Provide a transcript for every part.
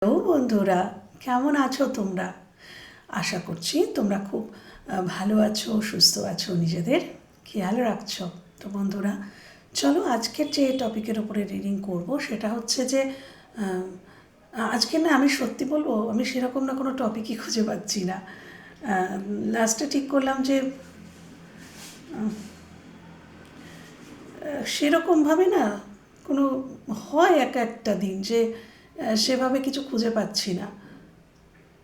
Hello বন্ধুরা, কেমন আছো তোমরা? আশা করছি তোমরা খুব ভালো আছো, সুস্থ আছো, নিজেদের খেয়াল রাখছো। তো বন্ধুরা, চলো আজকের যে টপিকের উপরে রিডিং করব সেটা হচ্ছে যে আজকে না, আমি সত্যি বলবো, আমি সেরকম না কোনো টপিকই খুঁজে পাচ্ছি না। লাস্টে ঠিক করলাম যে সেরকমভাবে না কোনো হয় এক একটা দিন যে সেভাবে কিছু খুঁজে পাচ্ছি না।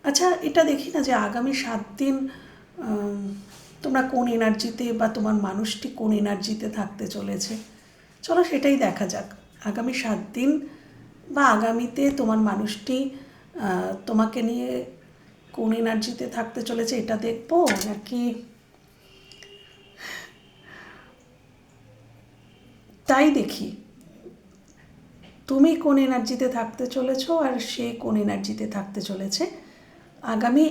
আচ্ছা, এটা দেখি না যে আগামী 7 দিন তোমরা কোন এনার্জিতে বা তোমার মানুষটি কোন এনার্জিতে থাকতে চলেছে। চলো সেটাই দেখা যাক। আগামী 7 দিন বা আগামীতে তোমার মানুষটি তোমাকে নিয়ে কোন এনার্জিতে থাকতে চলেছে এটা দেখবো, নাকি তাই দেখি তুমি কোন এনার্জিতে থাকতে চলেছো আর সে কোন এনার্জিতে থাকতে চলেছে আগামী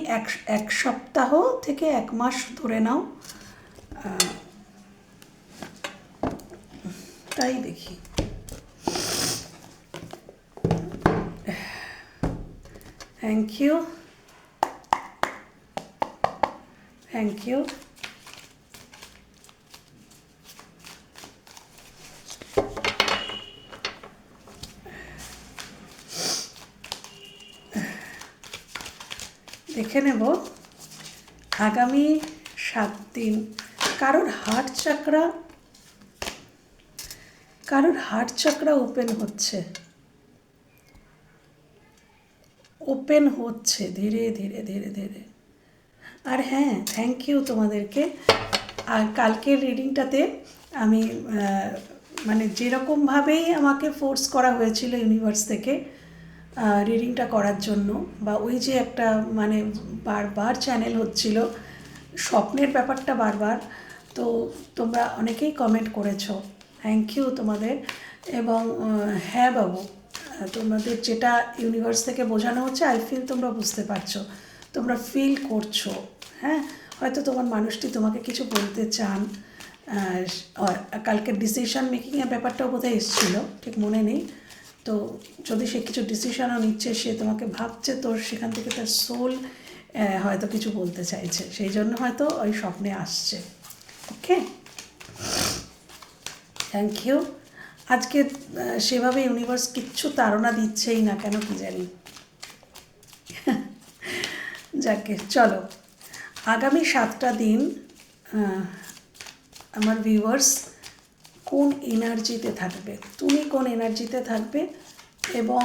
এক সপ্তাহ থেকে 1 মাস ধরে নাও। তাই দেখি। Thank you, thank you. দেখে নেব আগামী 7 দিন কারোর হার্ট চাকরা ওপেন হচ্ছে ধীরে ধীরে ধীরে ধীরে। আর হ্যাঁ, থ্যাংক ইউ তোমাদেরকে। আর কালকের রিডিংটাতে আমি মানে যেরকমভাবেই আমাকে ফোর্স করা হয়েছিল ইউনিভার্স থেকে রিডিংটা করার জন্য, বা ওই যে একটা মানে বারবার চ্যানেল হচ্ছিল স্বপ্নের ব্যাপারটা বারবার, তো তোমরা অনেকেই কমেন্ট করেছো, থ্যাংক ইউ তোমাদের। এবং হ্যাঁ বাবু, তোমাদের যেটা ইউনিভার্স থেকে বোঝানো হচ্ছে আই ফিল তোমরা বুঝতে পারছো, তোমরা ফিল করছো। হ্যাঁ, হয়তো তোমার মানুষটি তোমাকে কিছু বলতে চান। কালকে ডিসিশন মেকিংয়ের ব্যাপারটাও বোধহয় এসেছিলো, ঠিক মনে নেই। তো যদি সে কিছু ডিসিশনও নিচ্ছে, সে তোমাকে ভাবছে, তোর সেখান থেকে তার সোল হয়তো কিছু বলতে চাইছে, সেই জন্য হয়তো ওই স্বপ্নে আসছে। ওকে, থ্যাংক ইউ। আজকে সেভাবে ইউনিভার্স কিচ্ছু তাড়না দিচ্ছেই না কেন কি জানি। যাকে চলো, আগামী 7টা দিন আমার ভিউয়ার্স কোন এনার্জিতে থাকবে, তুমি কোন এনার্জিতে থাকবে এবং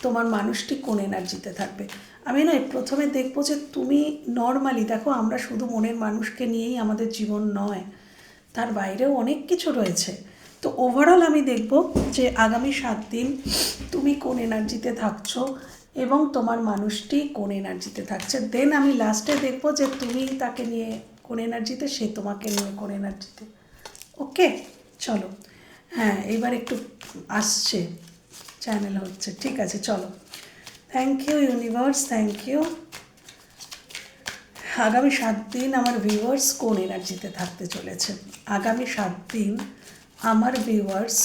তোমার মানুষটি কোন এনার্জিতে থাকবে। আমি নয়, প্রথমে দেখবো যে তুমি নর্মালি দেখো, আমরা শুধু মনের মানুষকে নিয়েই আমাদের জীবন নয়, তার বাইরেও অনেক কিছু রয়েছে। তো ওভারঅল আমি দেখব যে আগামী 7 দিন তুমি কোন এনার্জিতে থাকছো এবং তোমার মানুষটি কোন এনার্জিতে থাকছে। দেন আমি লাস্টে দেখব যে তুমি তাকে নিয়ে কোন এনার্জিতে, সে তোমাকে নিয়ে কোন এনার্জিতে। ওকে, চলো। হ্যাঁ, এবার একটু আসছে, চ্যানেল হচ্ছে, ঠিক আছে, চলো। Thank you universe, thank you. আগামী 7 দিন আমার ভিউয়ার্স কোন এনার্জিতে থাকতে চলেছে। আগামী 7 দিন আমার ভিউয়ার্স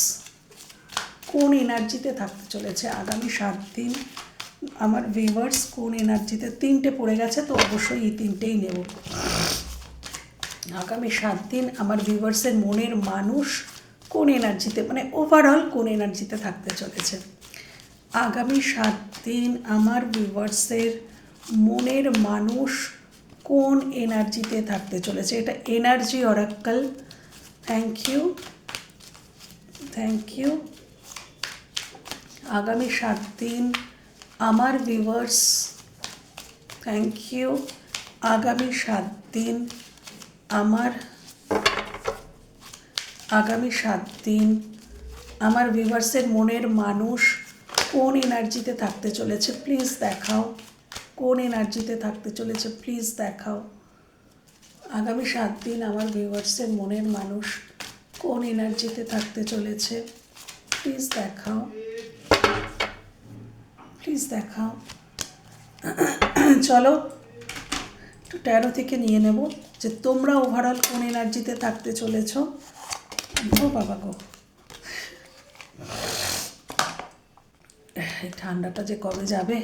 কোন এনার্জিতে থাকতে চলেছে। আগামী 7 দিন আমার ভিউয়ার্স কোন এনার্জিতে। 3টে পড়ে গেছে, তো অবশ্যই এই 3টেই নেব। আগামী 7 দিন আমার ভিউয়ার্সের মনের মানুষ কোন এনার্জিতে, মানে ওভারঅল কোন এনার্জিতে থাকতে চলেছে। আগামী 7 দিন আমার ভিউয়ার্সের মনের মানুষ কোন এনার্জিতে থাকতে চলেছে। এটা energy oracle. Thank you, thank you. আগামী 7 দিন আমার ভিউয়ার্স, থ্যাংক ইউ। আগামী 7 দিন আমার ভিউয়ার্সের মনের মানুষ কোন এনার্জিতে থাকতে চলেছে। প্লিজ দেখাও কোন এনার্জিতে থাকতে চলেছে, প্লিজ দেখাও। আগামী 7 দিন আমার ভিউয়ার্সের মনের মানুষ কোন এনার্জিতে থাকতে চলেছে, প্লিজ দেখাও, প্লিজ দেখাও। চলো একটু ট্যারো থেকে নিয়ে নেব যে তোমরা ওভারঅল কোন এনার্জিতে থাকতে চলেছ। ও বাবা গো, এই ঠান্ডাটা যে কবে যাবে।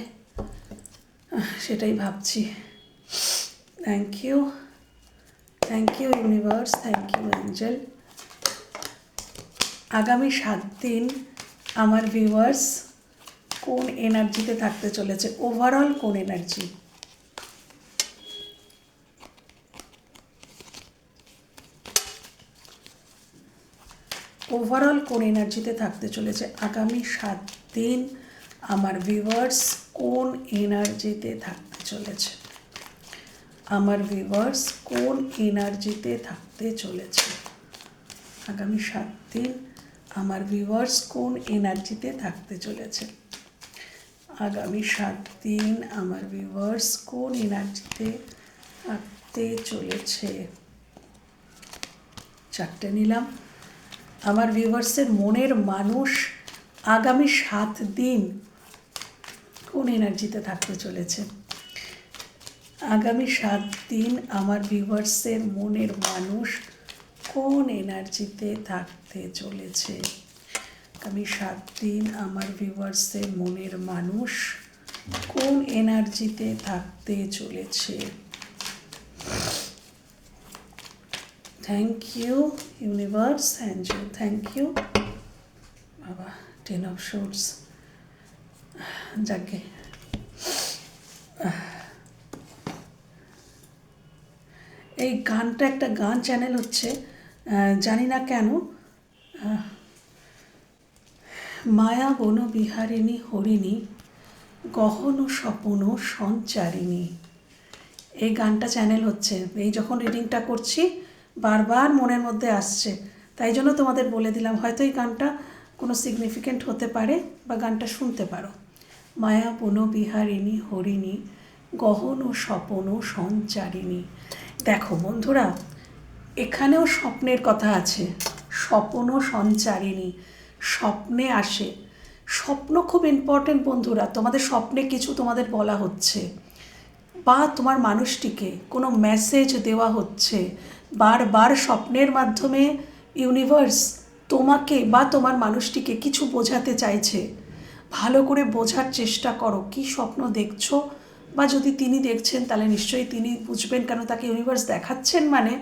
সেটাই ভাবছি। Thank you universe, thank you angel. আগামী 7 দিন আমার ভিউয়ার্স কোন এনার্জিতে থাকতে চলেছে, ওভারঅল কোন এনার্জি? ওভারঅল কোন এনার্জিতে থাকতে চলেছে আগামী 7 দিন আমার ভিউয়ার্স কোন এনার্জিতে থাকতে চলেছে? আমার ভিউয়ার্স কোন এনার্জিতে থাকতে চলেছে আগামী 7 দিন আমার ভিউয়ার্স কোন এনার্জিতে থাকতে চলেছে? আগামী 7 দিন আমার ভিউয়ার্স কোন এনার্জিতে থাকতে চলেছে? 4টে নিলাম। আমার ভিউয়ার্সের মনের মানুষ আগামী 7 দিন কোন এনার্জিতে থাকতে চলেছে? আগামী 7 দিন আমার ভিউয়ার্সের মনের মানুষ কোন এনার্জিতে থাকতে চলেছে? আগামী 7 দিন আমার ভিউয়ার্সের মনের মানুষ কোন এনার্জিতে থাকতে চলেছে? Thank you universe, angel, thank you বাবা। 10 অফ সোর্ডস, যাকে এই গানটা একটা গান চ্যানেল হচ্ছে, জানি না কেন, মায়া বন বিহারিণী হরিণী গহন স্বপন সঞ্চারিণী, এই গানটা চ্যানেল হচ্ছে। এই যখন রিডিংটা করছি বারবার মনের মধ্যে আসছে, তাই জন্য তোমাদের বলে দিলাম, হয়তো এই গানটা কোনো সিগনিফিকেন্ট হতে পারে বা গানটা শুনতে পারো। মায়া বন বিহারিণী হরিণী গহন স্বপন সঞ্চারিণী। দেখো বন্ধুরা, এখানেও স্বপ্নের কথা আছে, স্বপন সঞ্চারিণী, স্বপ্নে আসে। স্বপ্ন খুব ইম্পর্টেন্ট বন্ধুরা। তোমাদের স্বপ্নে কিছু তোমাদের বলা হচ্ছে, বা তোমার মানুষটিকে কোনো মেসেজ দেওয়া হচ্ছে, বারবার স্বপ্নের মাধ্যমে ইউনিভার্স তোমাকে বা তোমার মানুষটিকে কিছু বোঝাতে চাইছে। ভালো করে বোঝার চেষ্টা করো কি স্বপ্ন দেখছো, বা যদি তিনি দেখছেন তাহলে নিশ্চয়ই তিনি বুঝবেন, কেন তাকে ইউনিভার্স দেখাচ্ছেন, মানে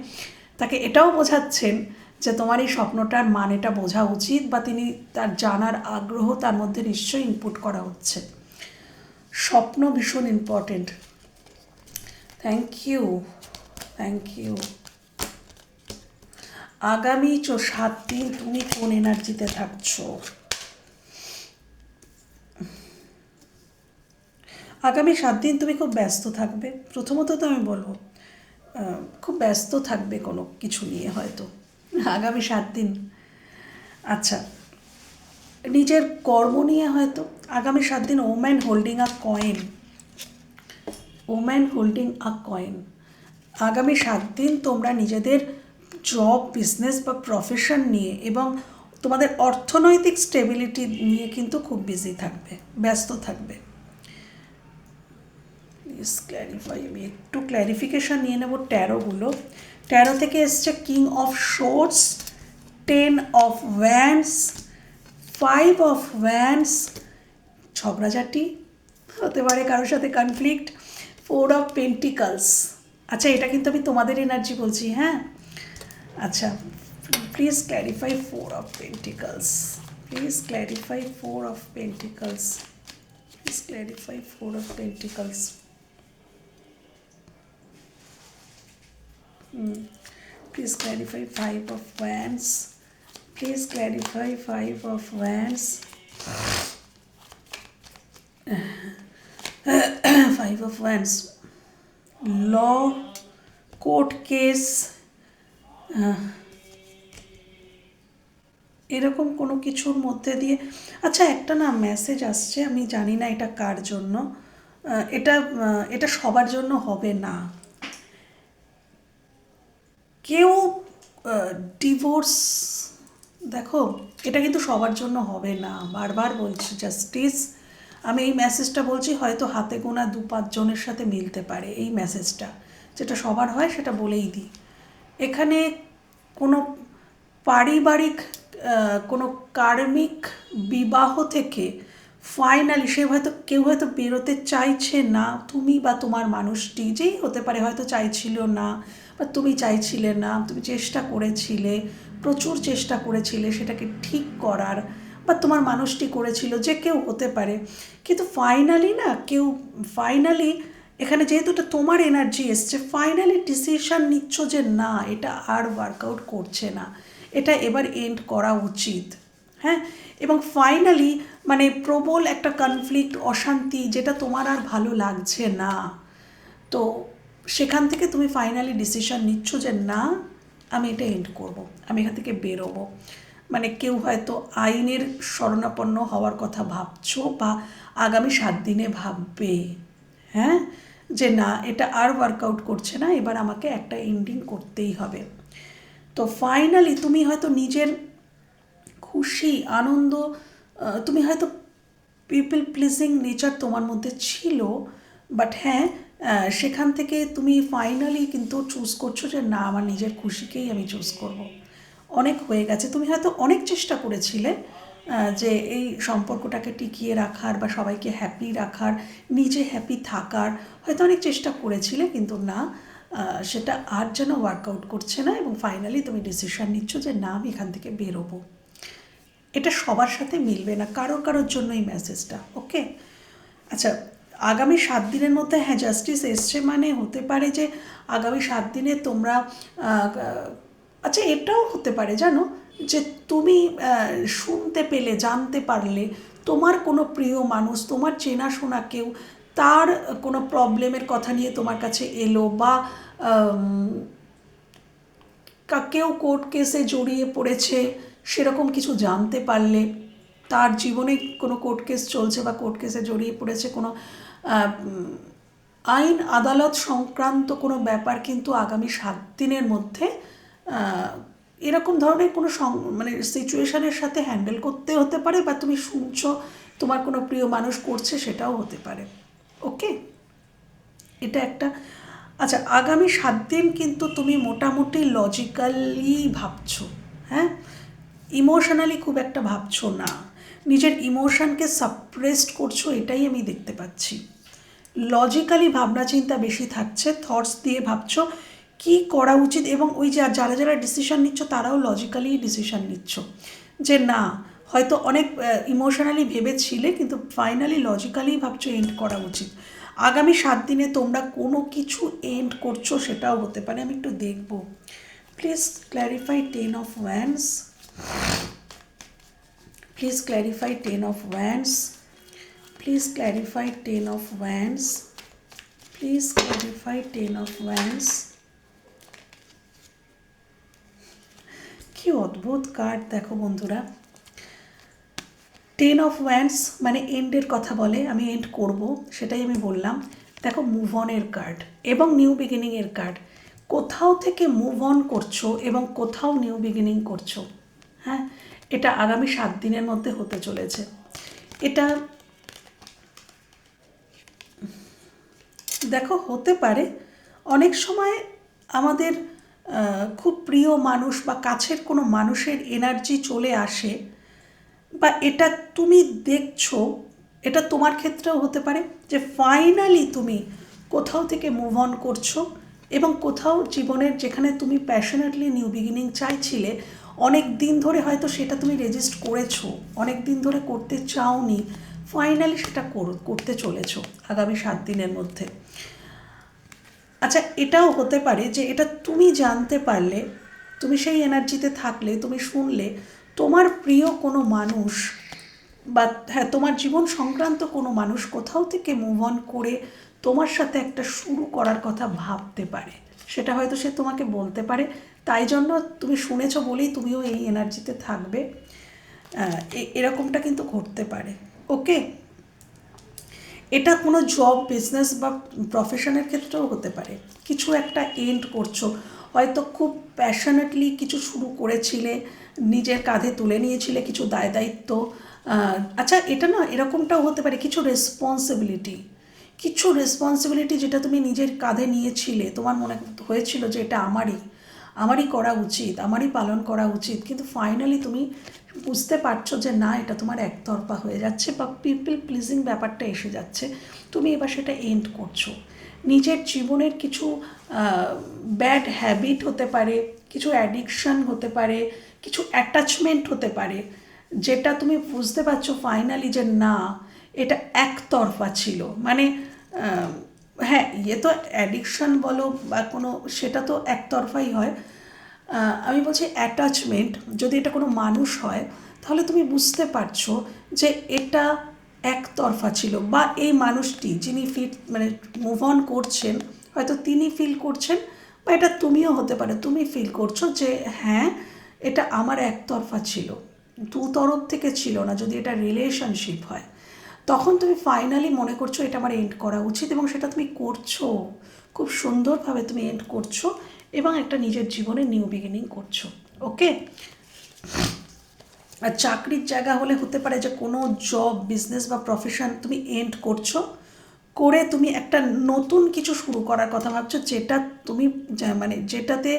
তাকে এটাও বোঝাচ্ছেন যে তোমার এই স্বপ্নটার মানেটা বোঝা উচিত, বা তিনি তার জানার আগ্রহ তার মধ্যে নিশ্চয়ই ইনপুট করা হচ্ছে। স্বপ্ন ভীষণ ইম্পর্টেন্ট। Thank you. আগামী 7 দিন তুমি কোন এনার্জিতে থাকছো? আগামী 7 দিন তুমি খুব ব্যস্ত থাকবে। প্রথমত তো আমি বলবো খুব ব্যস্ত থাকবে কোনো কিছু নিয়ে হয়তো আগামী 7 দিন। আচ্ছা, নিজের কর্ম নিয়ে হয়তো আগামী 7 দিন। ওম্যান হোল্ডিং আ কয়েন। আগামী 7 দিন তোমরা নিজেদের জব, বিজনেস বা প্রফেশন নিয়ে এবং তোমাদের অর্থনৈতিক স্টেবিলিটি নিয়ে কিন্তু খুব বিজি থাকবে, ব্যস্ত থাকবে। প্লিজ ক্ল্যারিফাই, আমি একটু ক্ল্যারিফিকেশান নিয়ে নেব ট্যারোগুলো। ট্যারো থেকে এসছে king of shorts, 10 of wands, 5 of wands, ঝগড়াঝাটি হতে পারে কারোর সাথে, কনফ্লিক্ট, 4 অফ পেন্টিকলস। আচ্ছা, এটা কিন্তু আমি তোমাদের এনার্জি বলছি, হ্যাঁ। আচ্ছা, please clarify 4 of pentacles, please clarify 4 of pentacles, please clarify 4 of pentacles. Please clarify 5 of wands. Please clarify 5 of wands. 5 of wands. Law, court case, এরকম কোনো কিছুর মধ্যে দিয়ে। আচ্ছা, একটা না মেসেজ আসছে, আমি জানি না এটা কার জন্য, এটা সবার জন্য হবে না। কেউ ডিভোর্স, দেখো এটা কিন্তু সবার জন্য হবে না, বারবার বলছি জাস্টিস। আমি এই মেসেজটা বলছি, হয়তো হাতে গোনা 2-5 জনের সাথে মিলতে পারে এই মেসেজটা। যেটা সবার হয় সেটা বলেই দিই। এখানে কোনো পারিবারিক কোনো কার্মিক বিবাহ থেকে ফাইনালি সে হয়তো কেউ হয়তো বেরোতে চাইছে না, তুমি বা তোমার মানুষটি যেই হতে পারে হয়তো চাইছিল না, বা তুমি চাইছিলে না, তুমি চেষ্টা করেছিলে, প্রচুর চেষ্টা করেছিলে সেটাকে ঠিক করার, বা তোমার মানুষটি করেছিল, যে কেউ হতে পারে। কিন্তু ফাইনালি না কেউ, ফাইনালি এখানে যেহেতু এটা তোমার এনার্জি এসছে, ফাইনালি ডিসিশন নিচ্ছ যে না এটা আর ওয়ার্কআউট করছে না, এটা এবার এন্ড করা উচিত। হ্যাঁ, এবং ফাইনালি মানে প্রবল একটা কনফ্লিক্ট, অশান্তি, যেটা তোমার আর ভালো লাগছে না, তো সেখান থেকে তুমি ফাইনালি ডিসিশন নিচ্ছ যে না আমি এটা এন্ড করব, আমি এখান থেকে বেরোবো। মানে কেউ হয়তো আইনের শরণাপন্ন হওয়ার কথা ভাবছো, বা আগামী 7 দিনে ভাববে, হ্যাঁ, যে না এটা আর ওয়ার্কআউট করছে না, এবার আমাকে একটা এন্ডিং করতেই হবে। তো ফাইনালি তুমি হয়তো নিজের খুশি, আনন্দ, তুমি হয়তো পিপল প্লিজিং নেচার তোমার মধ্যে ছিল, বাট হ্যাঁ, সেখান থেকে তুমি ফাইনালি কিন্তু চুজ করছো যে না আমার নিজের খুশিকেই আমি চুজ করব। অনেক হয়ে গেছে, তুমি হয়তো অনেক চেষ্টা করেছিলে যে এই সম্পর্কটাকে টিকিয়ে রাখার বা সবাইকে হ্যাপি রাখার, নিজে হ্যাপি থাকার হয়তো অনেক চেষ্টা করেছিলে, কিন্তু না, সেটা আর যেন ওয়ার্কআউট করছে না, এবং ফাইনালি তুমি ডিসিশন নিচ্ছ যে না আমি এখান থেকে বেরোবো। এটা সবার সাথে মিলবে না, কারোর জন্য এই মেসেজটা। ওকে, আচ্ছা, আগামী 7 দিনের মধ্যে হ্যাঁ জাস্টিস এসছে, মানে হতে পারে যে আগামী 7 দিনে তোমরা আচ্ছা এটাও হতে পারে জানো, যে তুমি শুনতে পেলে, জানতে পারলে তোমার কোনো প্রিয় মানুষ, তোমার চেনাশোনা কেউ, তার কোনো প্রবলেমের কথা নিয়ে তোমার কাছে এলো, বা কেউ কোর্ট কেসে জড়িয়ে পড়েছে সেরকম কিছু জানতে পারলে, তার জীবনে কোনো কোর্ট কেস চলছে বা কোর্ট কেসে জড়িয়ে পড়েছে, কোনো আইন আদালত সংক্রান্ত কোনো ব্যাপার কিন্তু আগামী 7 দিনের মধ্যে এরকম ধরনের কোনো মানে সিচুয়েশনের সাথে হ্যান্ডেল করতে হতে পারে, বা তুমি শুনছো তোমার কোনো প্রিয় মানুষ করছে সেটাও হতে পারে। ওকে, এটা একটা। আচ্ছা, আগামী 7 দিন কিন্তু তুমি মোটামুটি লজিক্যালি ভাবছো, হ্যাঁ, ইমোশনালি খুব একটা ভাবছো না, নিজের ইমোশনকে সাপ্রেসড করছো, এটাই আমি দেখতে পাচ্ছি। লজিক্যালি ভাবনা চিন্তা বেশি থাকছে, থটস দিয়ে ভাবছো কি করা উচিত, এবং ওই যে যারা যারা ডিসিশন নিচ্ছ তারাও লজিক্যালি ডিসিশন নিচ্ছ, যে না হয়তো অনেক ইমোশনালি ভেবেছিলে কিন্তু ফাইনালি লজিক্যালি ভাবছো এন্ড করা উচিত। আগামী 7 দিনে তোমরা কোনো কিছু এন্ড করছো, সেটাও হতে পারে, আমি একটু দেখব। Please clarify 10 of Wands, please clarify 10 of Wands, please clarify 10 of Wands, please clarify 10 of Wands। কি অদ্ভুত কার্ড দেখো বন্ধুরা, 10 of Wands মানে এন্ডের কথা বলে, আমি এন্ড করব সেটাই আমি বললাম। দেখো মুভ অনের কার্ড এবং নিউ বিগিনিংয়ের কার্ড, কোথাও থেকে মুভ অন করছো এবং কোথাও নিউ বিগিনিং করছো। হ্যাঁ, এটা আগামী 7 দিনের মধ্যে হতে চলেছে। এটা দেখো হতে পারে অনেক সময় আমাদের খুব প্রিয় মানুষ বা কাছের কোনো মানুষের এনার্জি চলে আসে, বা এটা তুমি দেখছো, এটা তোমার ক্ষেত্রেও হতে পারে যে ফাইনালি তুমি কোথাও থেকে মুভ অন করছো, এবং কোথাও জীবনের যেখানে তুমি প্যাশনেটলি নিউ বিগিনিং চাইছিলে, অনেক দিন ধরে হয়তো সেটা তুমি রেজিস্ট করেছো, অনেক দিন ধরে করতে চাওনি, ফাইনালি সেটা করতে চলেছো আগামী 7 দিনের মধ্যে। আচ্ছা, এটাও হতে পারে যে এটা তুমি জানতে পারলে, তুমি সেই এনার্জিতে থাকলে, তুমি শুনলে তোমার প্রিয় কোনো মানুষ, বা হ্যাঁ তোমার জীবন সংক্রান্ত কোনো মানুষ কোথাও থেকে মুভ অন করে তোমার সাথে একটা শুরু করার কথা ভাবতে পারে, সেটা হয়তো সে তোমাকে বলতে পারে, তাই জন্য তুমি শুনেছো বলেই তুমিও এই এনার্জিতে থাকবে, এরকমটা কিন্তু ঘটতে পারে। ওকে, এটা কোনো জব, বিজনেস বা প্রফেশনের ক্ষেত্রেও হতে পারে, কিছু একটা এন্ড করছো, হয়তো খুব প্যাশনেটলি কিছু শুরু করেছিলে, নিজের কাঁধে তুলে নিয়েছিলে কিছু দায় দায়িত্ব। আচ্ছা, এটা না এরকমটাও হতে পারে কিছু রেসপন্সিবিলিটি যেটা তুমি নিজের কাঁধে নিয়েছিলে, তোমার মনে হয়েছিল যে এটা আমারই, আমারই করা উচিত, আমারই পালন করা উচিত, কিন্তু ফাইনালি তুমি বুঝতে পারছো যে না, এটা তোমার একতরফা হয়ে যাচ্ছে বা পিপল প্লিজিং ব্যাপারটা এসে যাচ্ছে। তুমি এবার সেটা এন্ড করছো। নিজের জীবনের কিছু ব্যাড হ্যাবিট হতে পারে, কিছু অ্যাডিকশান হতে পারে, কিছু অ্যাটাচমেন্ট হতে পারে, যেটা তুমি বুঝতে পারছো ফাইনালি যে না, এটা একতরফা ছিল। মানে হ্যাঁ, ইয়ে তো অ্যাডিকশান বলো বা কোনো, সেটা তো একতরফাই হয়। আমি বলছি অ্যাটাচমেন্ট, যদি এটা কোনো মানুষ হয় তাহলে তুমি বুঝতে পারছো যে এটা একতরফা ছিল, বা এই মানুষটি যিনি মানে মুভ অন করছেন, হয়তো তিনি ফিল করছেন, বা এটা তুমিও হতে পারে, তুমি ফিল করছো যে হ্যাঁ, এটা আমার একতরফা ছিল, দু তরফ থেকে ছিল না। যদি এটা রিলেশনশিপ হয়, তখন তুমি ফাইনালি মনে করছো এটা আমার এন্ড করা উচিত, এবং সেটা তুমি করছো, খুব সুন্দরভাবে তুমি এন্ড করছো, এবং একটা নিজের জীবনে নিউ বিগিনিং করছো। ওকে। আর চাকরির জায়গা হলে হতে পারে যে কোনো জব, বিজনেস বা প্রফেশন তুমি এন্ড করছো, করে তুমি একটা নতুন কিছু শুরু করার কথা ভাবছো, যেটা তুমি মানে যেটাতে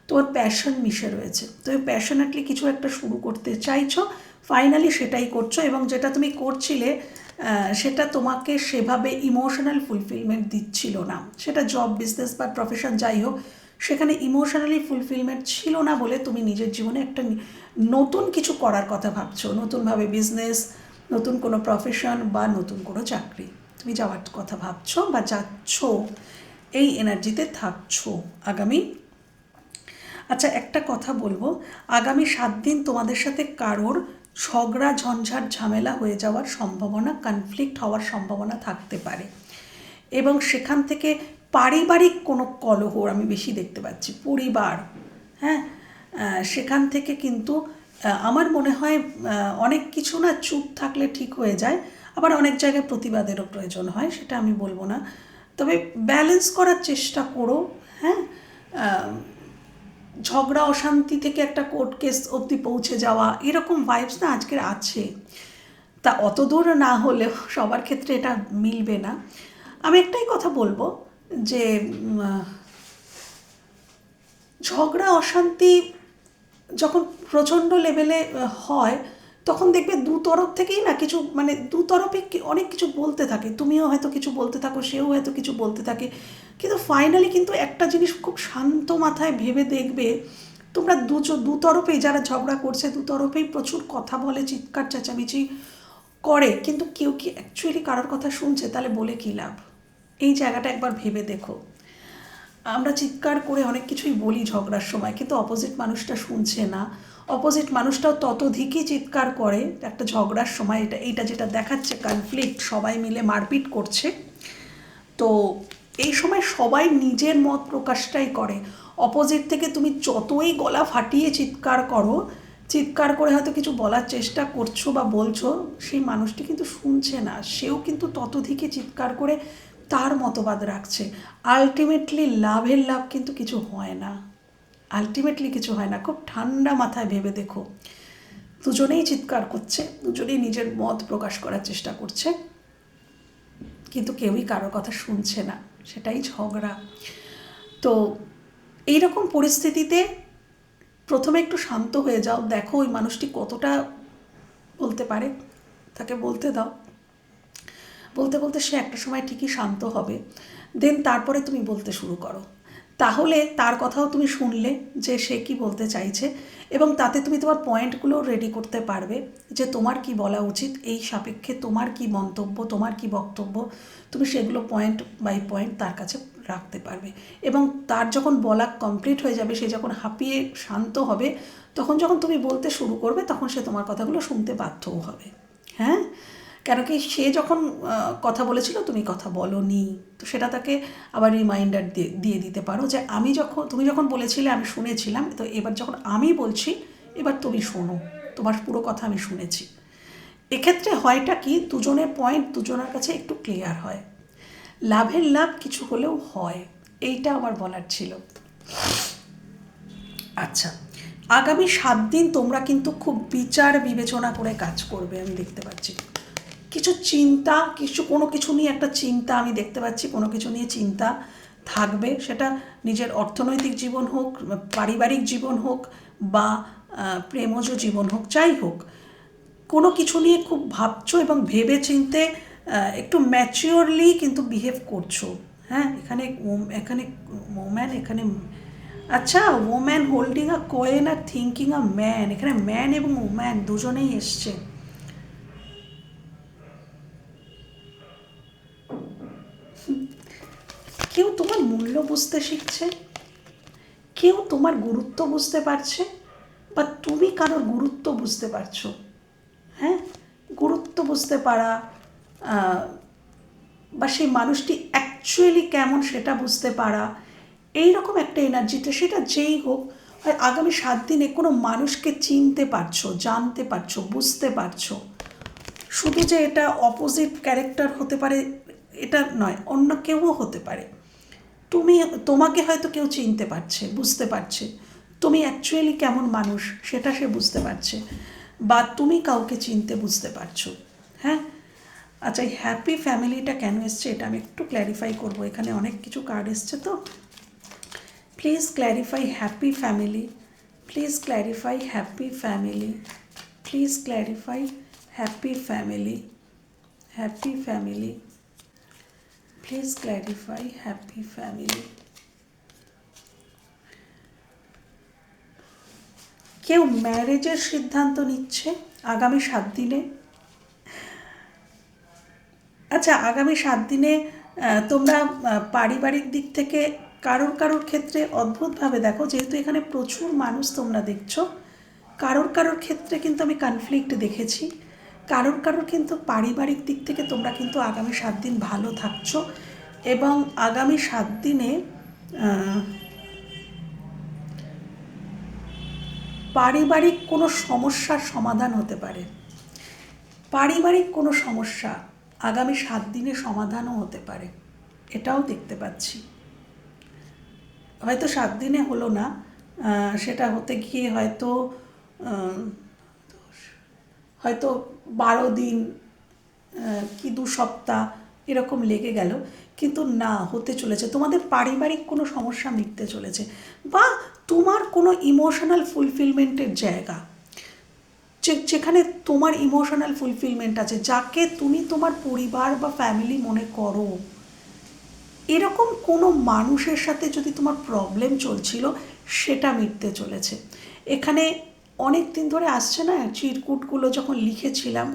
তোমার প্যাশন মিশে রয়েছে। তুমি প্যাশনেটলি কিছু একটা শুরু করতে চাইছো, ফাইনালি সেটাই করছো, এবং যেটা তুমি করছিলে সেটা তোমাকে সেভাবে ইমোশনাল ফুলফিলমেন্ট দিচ্ছিল না। সেটা জব, বিজনেস বা প্রফেশন যাই হোক, সেখানে ইমোশনালি ফুলফিলমেন্ট ছিল না বলে তুমি নিজের জীবনে একটা নতুন কিছু করার কথা ভাবছো, নতুনভাবে বিজনেস, নতুন কোনো প্রফেশন বা নতুন কোনো চাকরি তুমি যাওয়ার কথা ভাবছো বা যাচ্ছ, এই এনার্জিতে থাকছো আগামী। আচ্ছা, একটা কথা বলবো, আগামী 7 দিন তোমাদের সাথে কারোর ঝগড়া, ঝঞ্ঝাট, ঝামেলা হয়ে যাওয়ার সম্ভাবনা, কনফ্লিক্ট হওয়ার সম্ভাবনা থাকতে পারে, এবং সেখান থেকে পারিবারিক কোনো কলহ আমি বেশি দেখতে পাচ্ছি, পরিবার, হ্যাঁ, সেখান থেকে কিন্তু আমার মনে হয় অনেক কিছু না চুপ থাকলে ঠিক হয়ে যায়, আবার অনেক জায়গায় প্রতিবাদেরও প্রয়োজন হয়, সেটা আমি বলবো না, তবে ব্যালেন্স করার চেষ্টা করো। হ্যাঁ, ঝগড়া অশান্তি থেকে একটা কোর্ট কেস অবধি পৌঁছে যাওয়া, এরকম ভাইবস না আজকের আছে। তা অত দূর না হলেও সবার ক্ষেত্রে এটা মিলবে না। আমি একটাই কথা বলবো যে ঝগড়া অশান্তি যখন প্রচণ্ড লেভেলে হয়, তখন দেখবে দু তরফ থেকেই না কিছু, মানে দু তরফে অনেক কিছু বলতে থাকে, তুমিও হয়তো কিছু বলতে থাকো, সেও হয়তো কিছু বলতে থাকে, কিন্তু ফাইনালি কিন্তু একটা জিনিস খুব শান্ত মাথায় ভেবে দেখবে, তোমরা দু তরফেই, যারা ঝগড়া করছে দু তরফেই প্রচুর কথা বলে, চিৎকার চেঁচামেচি করে, কিন্তু কেউ কি অ্যাকচুয়ালি কারোর কথা শুনছে? তাহলে বলে কী লাভ? এই জায়গাটা একবার ভেবে দেখো। আমরা চিৎকার করে অনেক কিছুই বলি ঝগড়ার সময়, কিন্তু অপোজিট মানুষটা শুনছে না, অপোজিট মানুষটাও ততোধিকই চিৎকার করে একটা ঝগড়ার সময়। এইটা যেটা দেখাচ্ছে কনফ্লিক্ট, সবাই মিলে মারপিট করছে, তো এই সময় সবাই নিজের মত প্রকাশটাই করে। অপোজিট থেকে তুমি যতই গলা ফাটিয়ে চিৎকার করো, চিৎকার করে হয়তো কিছু বলার চেষ্টা করছো বা বলছো, সেই মানুষটি কিন্তু শুনছে না, সেও কিন্তু ততোধিকই চিৎকার করে তার মতবাদ রাখছে। আলটিমেটলি লাভের লাভ কিন্তু কিছু হয় না, আলটিমেটলি কিছু হয় না। খুব ঠান্ডা মাথায় ভেবে দেখো, দুজনেই চিৎকার করছে, দুজনেই নিজের মত প্রকাশ করার চেষ্টা করছে, কিন্তু কেউই কারোর কথা শুনছে না, সেটাই ঝগড়া। তো এইরকম পরিস্থিতিতে প্রথমে একটু শান্ত হয়ে যাও, দেখো ওই মানুষটি কতটা বলতে পারে, তাকে বলতে দাও, বলতে বলতে সে একটা সময় ঠিকই শান্ত হবে, দেন তারপরে তুমি বলতে শুরু করো। তাহলে তার কথাও তুমি শুনলে যে সে কি বলতে চাইছে, এবং তাতে তুমি তোমার পয়েন্টগুলো রেডি করতে পারবে যে তোমার কি বলা উচিত, এই সাপেক্ষে তোমার কি মন্তব্য, তোমার কি বক্তব্য, তুমি সেগুলো পয়েন্ট বাই পয়েন্ট তার কাছে রাখতে পারবে। এবং তার যখন বলা কমপ্লিট হয়ে যাবে, সে যখন হাঁপিয়ে শান্ত হবে, তখন যখন তুমি বলতে শুরু করবে, তখন সে তোমার কথাগুলো শুনতে বাধ্যও হবে। হ্যাঁ, কেন কি সে যখন কথা বলেছিল তুমি কথা বলোনি, তো সেটা তাকে আবার রিমাইন্ডার দিয়ে দিতে পারো যে তুমি যখন বলেছিলে আমি শুনেছিলাম, তো এবার যখন আমি বলছি, এবার তুমি শোনো, তোমার পুরো কথা আমি শুনেছি। এক্ষেত্রে হয়টা কি, দুজনের পয়েন্ট দুজনের কাছে একটু ক্লিয়ার হয়, লাভের লাভ কিছু হলেও হয়, এইটা আমার বলার ছিল। আচ্ছা, আগামী 7 দিন তোমরা কিন্তু খুব বিচার বিবেচনা করে কাজ করবে, আমি দেখতে পাচ্ছি কিছু চিন্তা, কোনো কিছু নিয়ে একটা চিন্তা আমি দেখতে পাচ্ছি, কোনো কিছু নিয়ে চিন্তা থাকবে, সেটা নিজের অর্থনৈতিক জীবন হোক, পারিবারিক জীবন হোক, বা প্রেমজ জীবন হোক, যাই হোক, কোনো কিছু নিয়ে খুব ভাবছো এবং ভেবে চিনতে একটু ম্যাচিওরলি কিন্তু বিহেভ করছো। হ্যাঁ, এখানে এখানে ওম্যান, এখানে আচ্ছা, woman holding a coin are thinking a man, এখানে ম্যান এবং ওম্যান দুজনেই এসছে। কেউ তোমার মূল্য বুঝতে শিখছে, কেউ তোমার গুরুত্ব বুঝতে পারছে, বা তুমি কারোর গুরুত্ব বুঝতে পারছো। হ্যাঁ, গুরুত্ব বুঝতে পারা, বা সেই মানুষটি অ্যাকচুয়ালি কেমন সেটা বুঝতে পারা, এই রকম একটা এনার্জিতে, সেটা যেই হোক, হয় আগামী 7 দিনে কোনো মানুষকে চিনতে পারছো, জানতে পারছো, বুঝতে পারছো। শুধু যে এটা অপোজিট ক্যারেক্টার হতে পারে এটা নয়, অন্য কেউও হতে পারে। তুমি, তোমাকে হয়তো কেউ চিনতে পারছে, বুঝতে পারছে, তুমি অ্যাকচুয়ালি কেমন মানুষ সেটা সে বুঝতে পারছে, বা তুমি কাউকে চিনতে বুঝতে পারছো। হ্যাঁ, আচ্ছা, এই হ্যাপি ফ্যামিলিটা কেন এসছে এটা আমি একটু ক্ল্যারিফাই করবো, এখানে অনেক কিছু কার্ড এসছে তো। Please clarify happy family, please clarify happy family, please clarify happy family, happy family, please clarify happy family. কেউ ম্যারেজের সিদ্ধান্ত নিচ্ছে আগামী 7 দিনে। আচ্ছা, আগামী 7 দিনে তোমরা পারিবারিক দিক থেকে কারোর কারোর ক্ষেত্রে অদ্ভুতভাবে দেখো, যেহেতু এখানে প্রচুর মানুষ তোমরা দেখছো, কারোর কারোর ক্ষেত্রে কিন্তু আমি কনফ্লিক্ট দেখেছি। কারোর কারোর কিন্তু পারিবারিক দিক থেকে তোমরা কিন্তু আগামী 7 দিন ভালো থাকছো, এবং আগামী 7 দিনে পারিবারিক কোনো সমস্যার সমাধান হতে পারে। পারিবারিক কোনো সমস্যা আগামী 7 দিনে সমাধানও হতে পারে, এটাও দেখতে পাচ্ছি। হয়তো 7 দিনে হলো না, সেটা হতে গিয়ে হয়তো হয়তো 12 দিন কি 2 সপ্তাহ এরকম লেগে গেল, কিন্তু না, হতে চলেছে। তোমাদের পারিবারিক কোনো সমস্যা মিটতে চলেছে, বা তোমার কোনো ইমোশনাল ফুলফিলমেন্টের জায়গা, যেখানে তোমার ইমোশনাল ফুলফিলমেন্ট আছে, যাকে তুমি তোমার পরিবার বা ফ্যামিলি মনে করো, এরকম কোনো মানুষের সাথে যদি তোমার প্রবলেম চলছিল, সেটা মিটতে চলেছে। এখানে অনেক দিন ধরে আসছে না, চিরকুটগুলো যখন লিখেছিলাম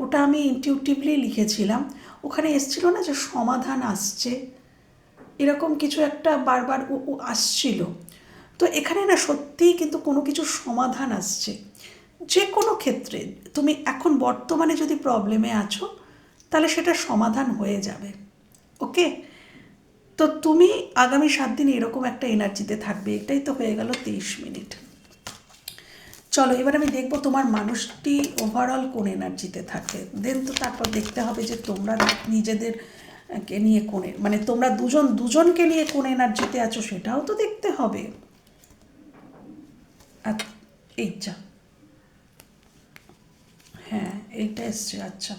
ওটা আমি ইনটিউটিভলি লিখেছিলাম, ওখানে এসছিল না যে সমাধান আসছে, এরকম কিছু একটা বারবার ও আসছিল। তো এখানে না সত্যিই কিন্তু কোনো কিছু সমাধান আসছে, যে কোনো ক্ষেত্রে। তুমি এখন বর্তমানে যদি প্রবলেমে আছো, তাহলে সেটা সমাধান হয়ে যাবে। ওকে, তো তুমি আগামী 7 দিন এরকম একটা এনার্জিতে থাকবে। এটাই তো হয়ে গেল 23 মিনিট। চলো, এবার আমি দেখবো তোমার মানুষটি ওভারঅল কোন এনার্জিতে থাকে। দেন তো তারপর দেখতে হবে যে তোমরা নিজেদেরকে নিয়ে কোন, মানে তোমরা দুজনকে নিয়ে কোন এনার্জিতে আছো সেটাও তো দেখতে হবে। এই যা, হ্যাঁ এইটা এসছে, আচ্ছা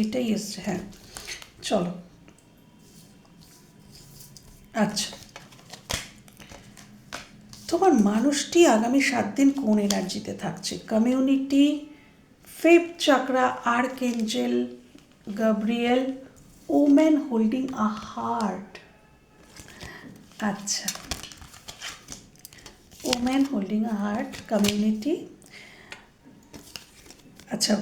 এইটাই এসছে, হ্যাঁ চলো। আচ্ছা, তোমার মানুষটি আগামী 7 দিন কোন এনার্জিতে থাকছে? Community, fifth chakra, archangel Gabriel, woman holding a heart. আচ্ছা, woman holding a heart, community. আচ্ছা,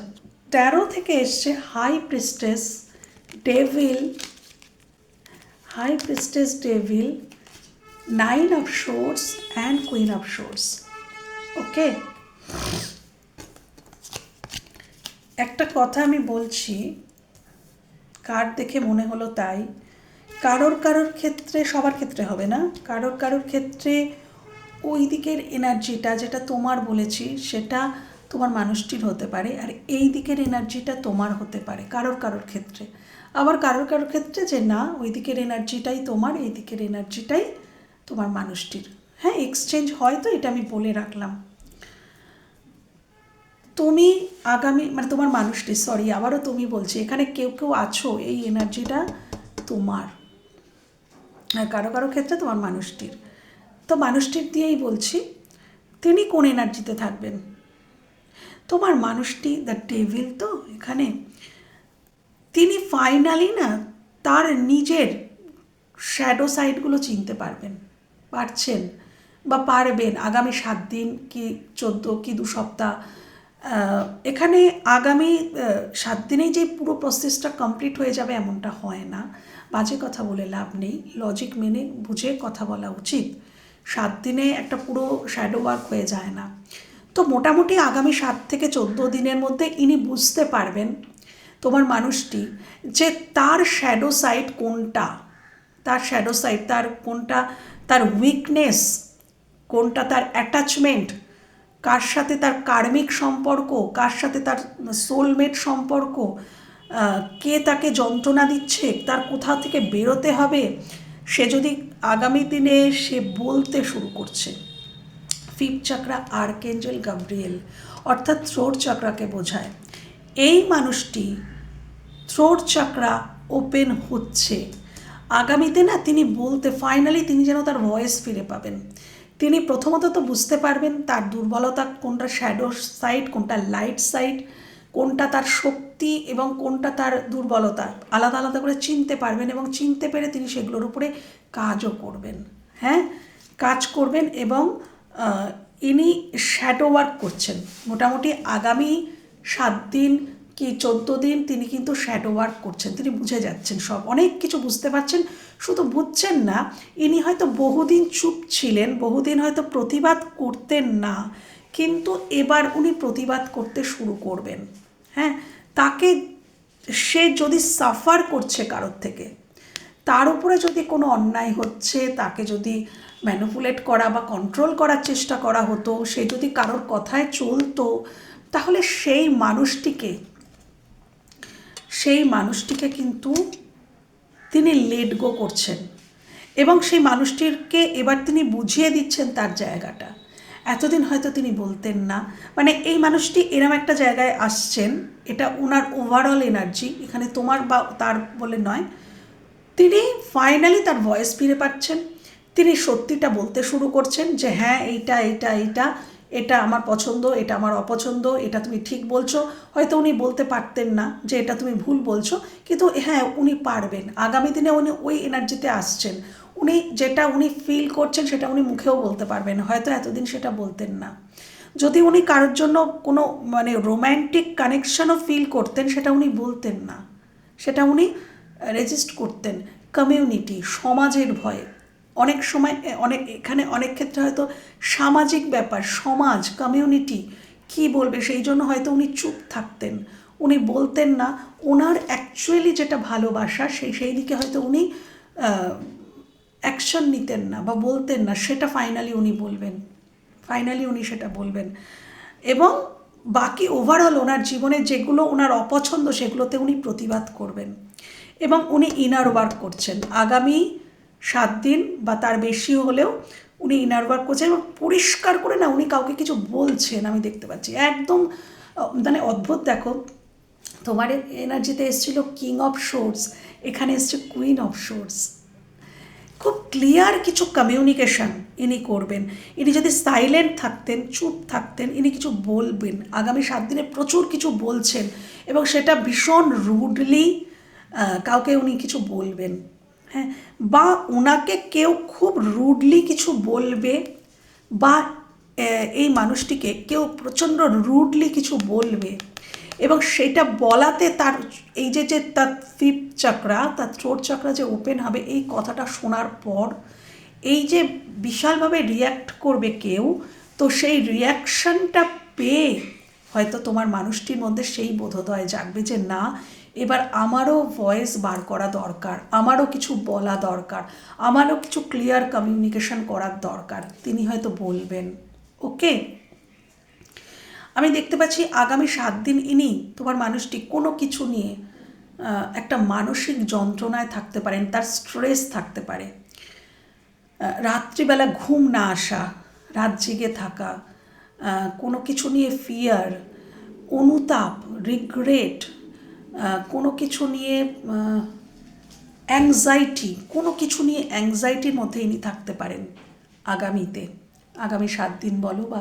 13 থেকে এসছে high priestess, devil, high priestess, devil, 9 of swords and queen of swords. Okay, একটা কথা আমি বলছি, কার্ড দেখে মনে হলো তাই। কারোর কারোর ক্ষেত্রে, সবার ক্ষেত্রে হবে না, কারোর কারোর ক্ষেত্রে ওই দিকের এনার্জিটা যেটা তোমার বলেছি সেটা তোমার মানুষটির হতে পারে, আর এই দিকের এনার্জিটা তোমার হতে পারে কারোর কারোর ক্ষেত্রে। আবার কারোর কারোর ক্ষেত্রে যে না, ওই দিকের এনার্জিটাই তোমার, এই দিকের এনার্জিটাই তোমার মানুষটির। হ্যাঁ, এক্সচেঞ্জ হয়, তো এটা আমি বলে রাখলাম। তুমি আগামী মানে তোমার মানুষটি, সরি আবারও তুমি বলছি, এখানে কেউ কেউ আছো এই এনার্জিটা তোমার, কারো কারো ক্ষেত্রে তোমার মানুষটির। তো মানুষটির দিয়েই বলছি তিনি কোন এনার্জিতে থাকবেন। তোমার মানুষটি দ্য ডেভিল, তো এখানে তিনি ফাইনালি না তার নিজের শ্যাডো সাইডগুলো চিনতে পারছেন বা পারবেন আগামী 7 দিন কি 14 কি 2 সপ্তাহ। এখানে আগামী 7 দিনেই যে পুরো প্রসেসটা কমপ্লিট হয়ে যাবে এমনটা হয় না। বাজে কথা বলে লাভ নেই, লজিক মেনে বুঝে কথা বলা উচিত। 7 দিনে একটা পুরো শ্যাডো ওয়ার্ক হয়ে যায় না। তো মোটামুটি আগামী 7 থেকে 14 দিনের মধ্যে ইনি বুঝতে পারবেন, তোমার মানুষটি, যে তার শ্যাডো সাইড কোনটা, তার শ্যাডো সাইড তার কোনটা, তার উইকনেস কোনটা, তার অ্যাটাচমেন্ট, কার সাথে তার কার্মিক সম্পর্ক, কার সাথে তার সোলমেট সম্পর্ক, কে তাকে যন্ত্রণা দিচ্ছে, তার কোথাও থেকে বেরোতে হবে। সে যদি আগামী দিনে সে বলতে শুরু করছে, 5th চাকরা আর্কেঞ্জেল গাব্রিয়েল অর্থাৎ থ্রোট চাকরাকে বোঝায়। এই মানুষটি থ্রোট চাকরা ওপেন হচ্ছে আগামীতে না, তিনি বলতে ফাইনালি তিনি যেন তার ভয়েস ফিরে পাবেন। তিনি প্রথমত তো বুঝতে পারবেন তার দুর্বলতা কোনটা, শ্যাডো সাইড কোনটা, লাইট সাইড কোনটা, তার শক্তি এবং কোনটা তার দুর্বলতা আলাদা আলাদা করে চিনতে পারবেন, এবং চিনতে পেরে তিনি সেগুলোর উপরে কাজও করবেন। হ্যাঁ, কাজ করবেন এবং ইনি শ্যাডো ওয়ার্ক করছেন মোটামুটি আগামী 7 দিন কি 14 দিন তিনি কিন্তু শ্যাডো ওয়ার্ক করছেন। তিনি বুঝে যাচ্ছেন, সব অনেক কিছু বুঝতে পারছেন। শুধু বুঝছেন না, ইনি হয়তো বহুদিন চুপ ছিলেন, বহুদিন হয়তো প্রতিবাদ করতেন না, কিন্তু এবার উনি প্রতিবাদ করতে শুরু করবেন। হ্যাঁ, তাকে সে যদি সাফার করছে কারোর থেকে, তার উপরে যদি কোনো অন্যায় হচ্ছে, তাকে যদি ম্যানিপুলেট করা বা কন্ট্রোল করার চেষ্টা করা হতো, সে যদি কারোর কথায় চলতো, তাহলে সেই মানুষটিকে কিন্তু তিনি লেট গো করছেন এবং সেই মানুষটিকে এবার তিনি বুঝিয়ে দিচ্ছেন তার জায়গাটা। এতদিন হয়তো তিনি বলতেন না, মানে এই মানুষটি এরম একটা জায়গায় আসছেন, এটা ওনার ওভারঅল এনার্জি, এখানে তোমার বা তার বলে নয়। তিনি ফাইনালি তার ভয়েস ফিরে পাচ্ছেন, তিনি সত্যিটা বলতে শুরু করছেন যে হ্যাঁ এইটা এইটা এইটা এটা আমার পছন্দ, এটা আমার অপছন্দ, এটা তুমি ঠিক বলছো। হয়তো উনি বলতে পারতেন না যে এটা তুমি ভুল বলছো, কিন্তু হ্যাঁ উনি পারবেন। আগামী দিনে উনি ওই এনার্জিতে আসছেন, উনি যেটা উনি ফিল করছেন সেটা উনি মুখেও বলতে পারবেন, হয়তো এতদিন সেটা বলতেন না। যদি উনি কারোর জন্য কোনো মানে রোম্যান্টিক কানেকশনও ফিল করতেন, সেটা উনি বলতেন না, সেটা উনি রেজিস্ট করতেন কমিউনিটি, সমাজের ভয়ে। অনেক সময় এখানে অনেক ক্ষেত্রে হয়তো সামাজিক ব্যাপার, সমাজ, কমিউনিটি কি বলবে সেই জন্য হয়তো উনি চুপ থাকতেন, উনি বলতেন না। ওনার অ্যাকচুয়ালি যেটা ভালোবাসা সেই দিকে হয়তো উনি অ্যাকশন নিতেন না বা বলতেন না, সেটা ফাইনালি উনি সেটা বলবেন। এবং বাকি ওভারঅল ওনার জীবনে যেগুলো ওনার অপছন্দ সেগুলোতে উনি প্রতিবাদ করবেন। এবং উনি ইনার ওয়ার্ক করছেন আগামী 7 দিন বা তার বেশি হলেও উনি ইনার ওয়ার্ক করছেন এবং পরিষ্কার করে না উনি কাউকে কিছু বলছেন, আমি দেখতে পাচ্ছি একদম মানে অদ্ভুত। দেখো তোমার এনার্জিতে এসেছিল কিং অফ শোর্স, এখানে এসছে কুইন অফ শোর্স। খুব ক্লিয়ার কিছু কমিউনিকেশন ইনি করবেন। ইনি যদি সাইলেন্ট থাকতেন, চুপ থাকতেন, ইনি কিছু বলবেন আগামী 7 দিনে, প্রচুর কিছু বলছেন এবং সেটা ভীষণ রুডলি কাউকে উনি কিছু বলবেন। হ্যাঁ, বা ওনাকে কেউ খুব রুডলি কিছু বলবে, বা এই মানুষটিকে কেউ প্রচণ্ড রুডলি কিছু বলবে এবং সেটা বলাতে তার এই যে তার 5th চাকরা, তার থ্রোট চাকরা যে ওপেন হবে, এই কথাটা শোনার পর এই যে বিশালভাবে রিয়্যাক্ট করবে কেউ, তো সেই রিয়াকশানটা পেয়ে হয়তো তোমার মানুষটির মধ্যে সেই বোধোদয় জাগবে যে না, এবার আমারও ভয়েস বার করা দরকার, আমারও কিছু বলা দরকার, আমারও কিছু ক্লিয়ার কমিউনিকেশন করার দরকার। তিনি হয়তো বলবেন। ওকে, আমি দেখতে পাচ্ছি আগামী 7 দিন ইনি তোমার মানুষটি কোনো কিছু নিয়ে একটা মানসিক যন্ত্রণায় থাকতে পারেন, তার স্ট্রেস থাকতে পারে, রাত্রিবেলা ঘুম না আসা, রাত জেগে থাকা, কোনো কিছু নিয়ে ফিয়ার, অনুতাপ, রিগ্রেট, কোনো কিছু নিয়ে অ্যাংজাইটি, কোনো কিছু নিয়ে অ্যাংজাইটির মধ্যে ইনি থাকতে পারেন আগামীতে। আগামী 7 দিন বলো বা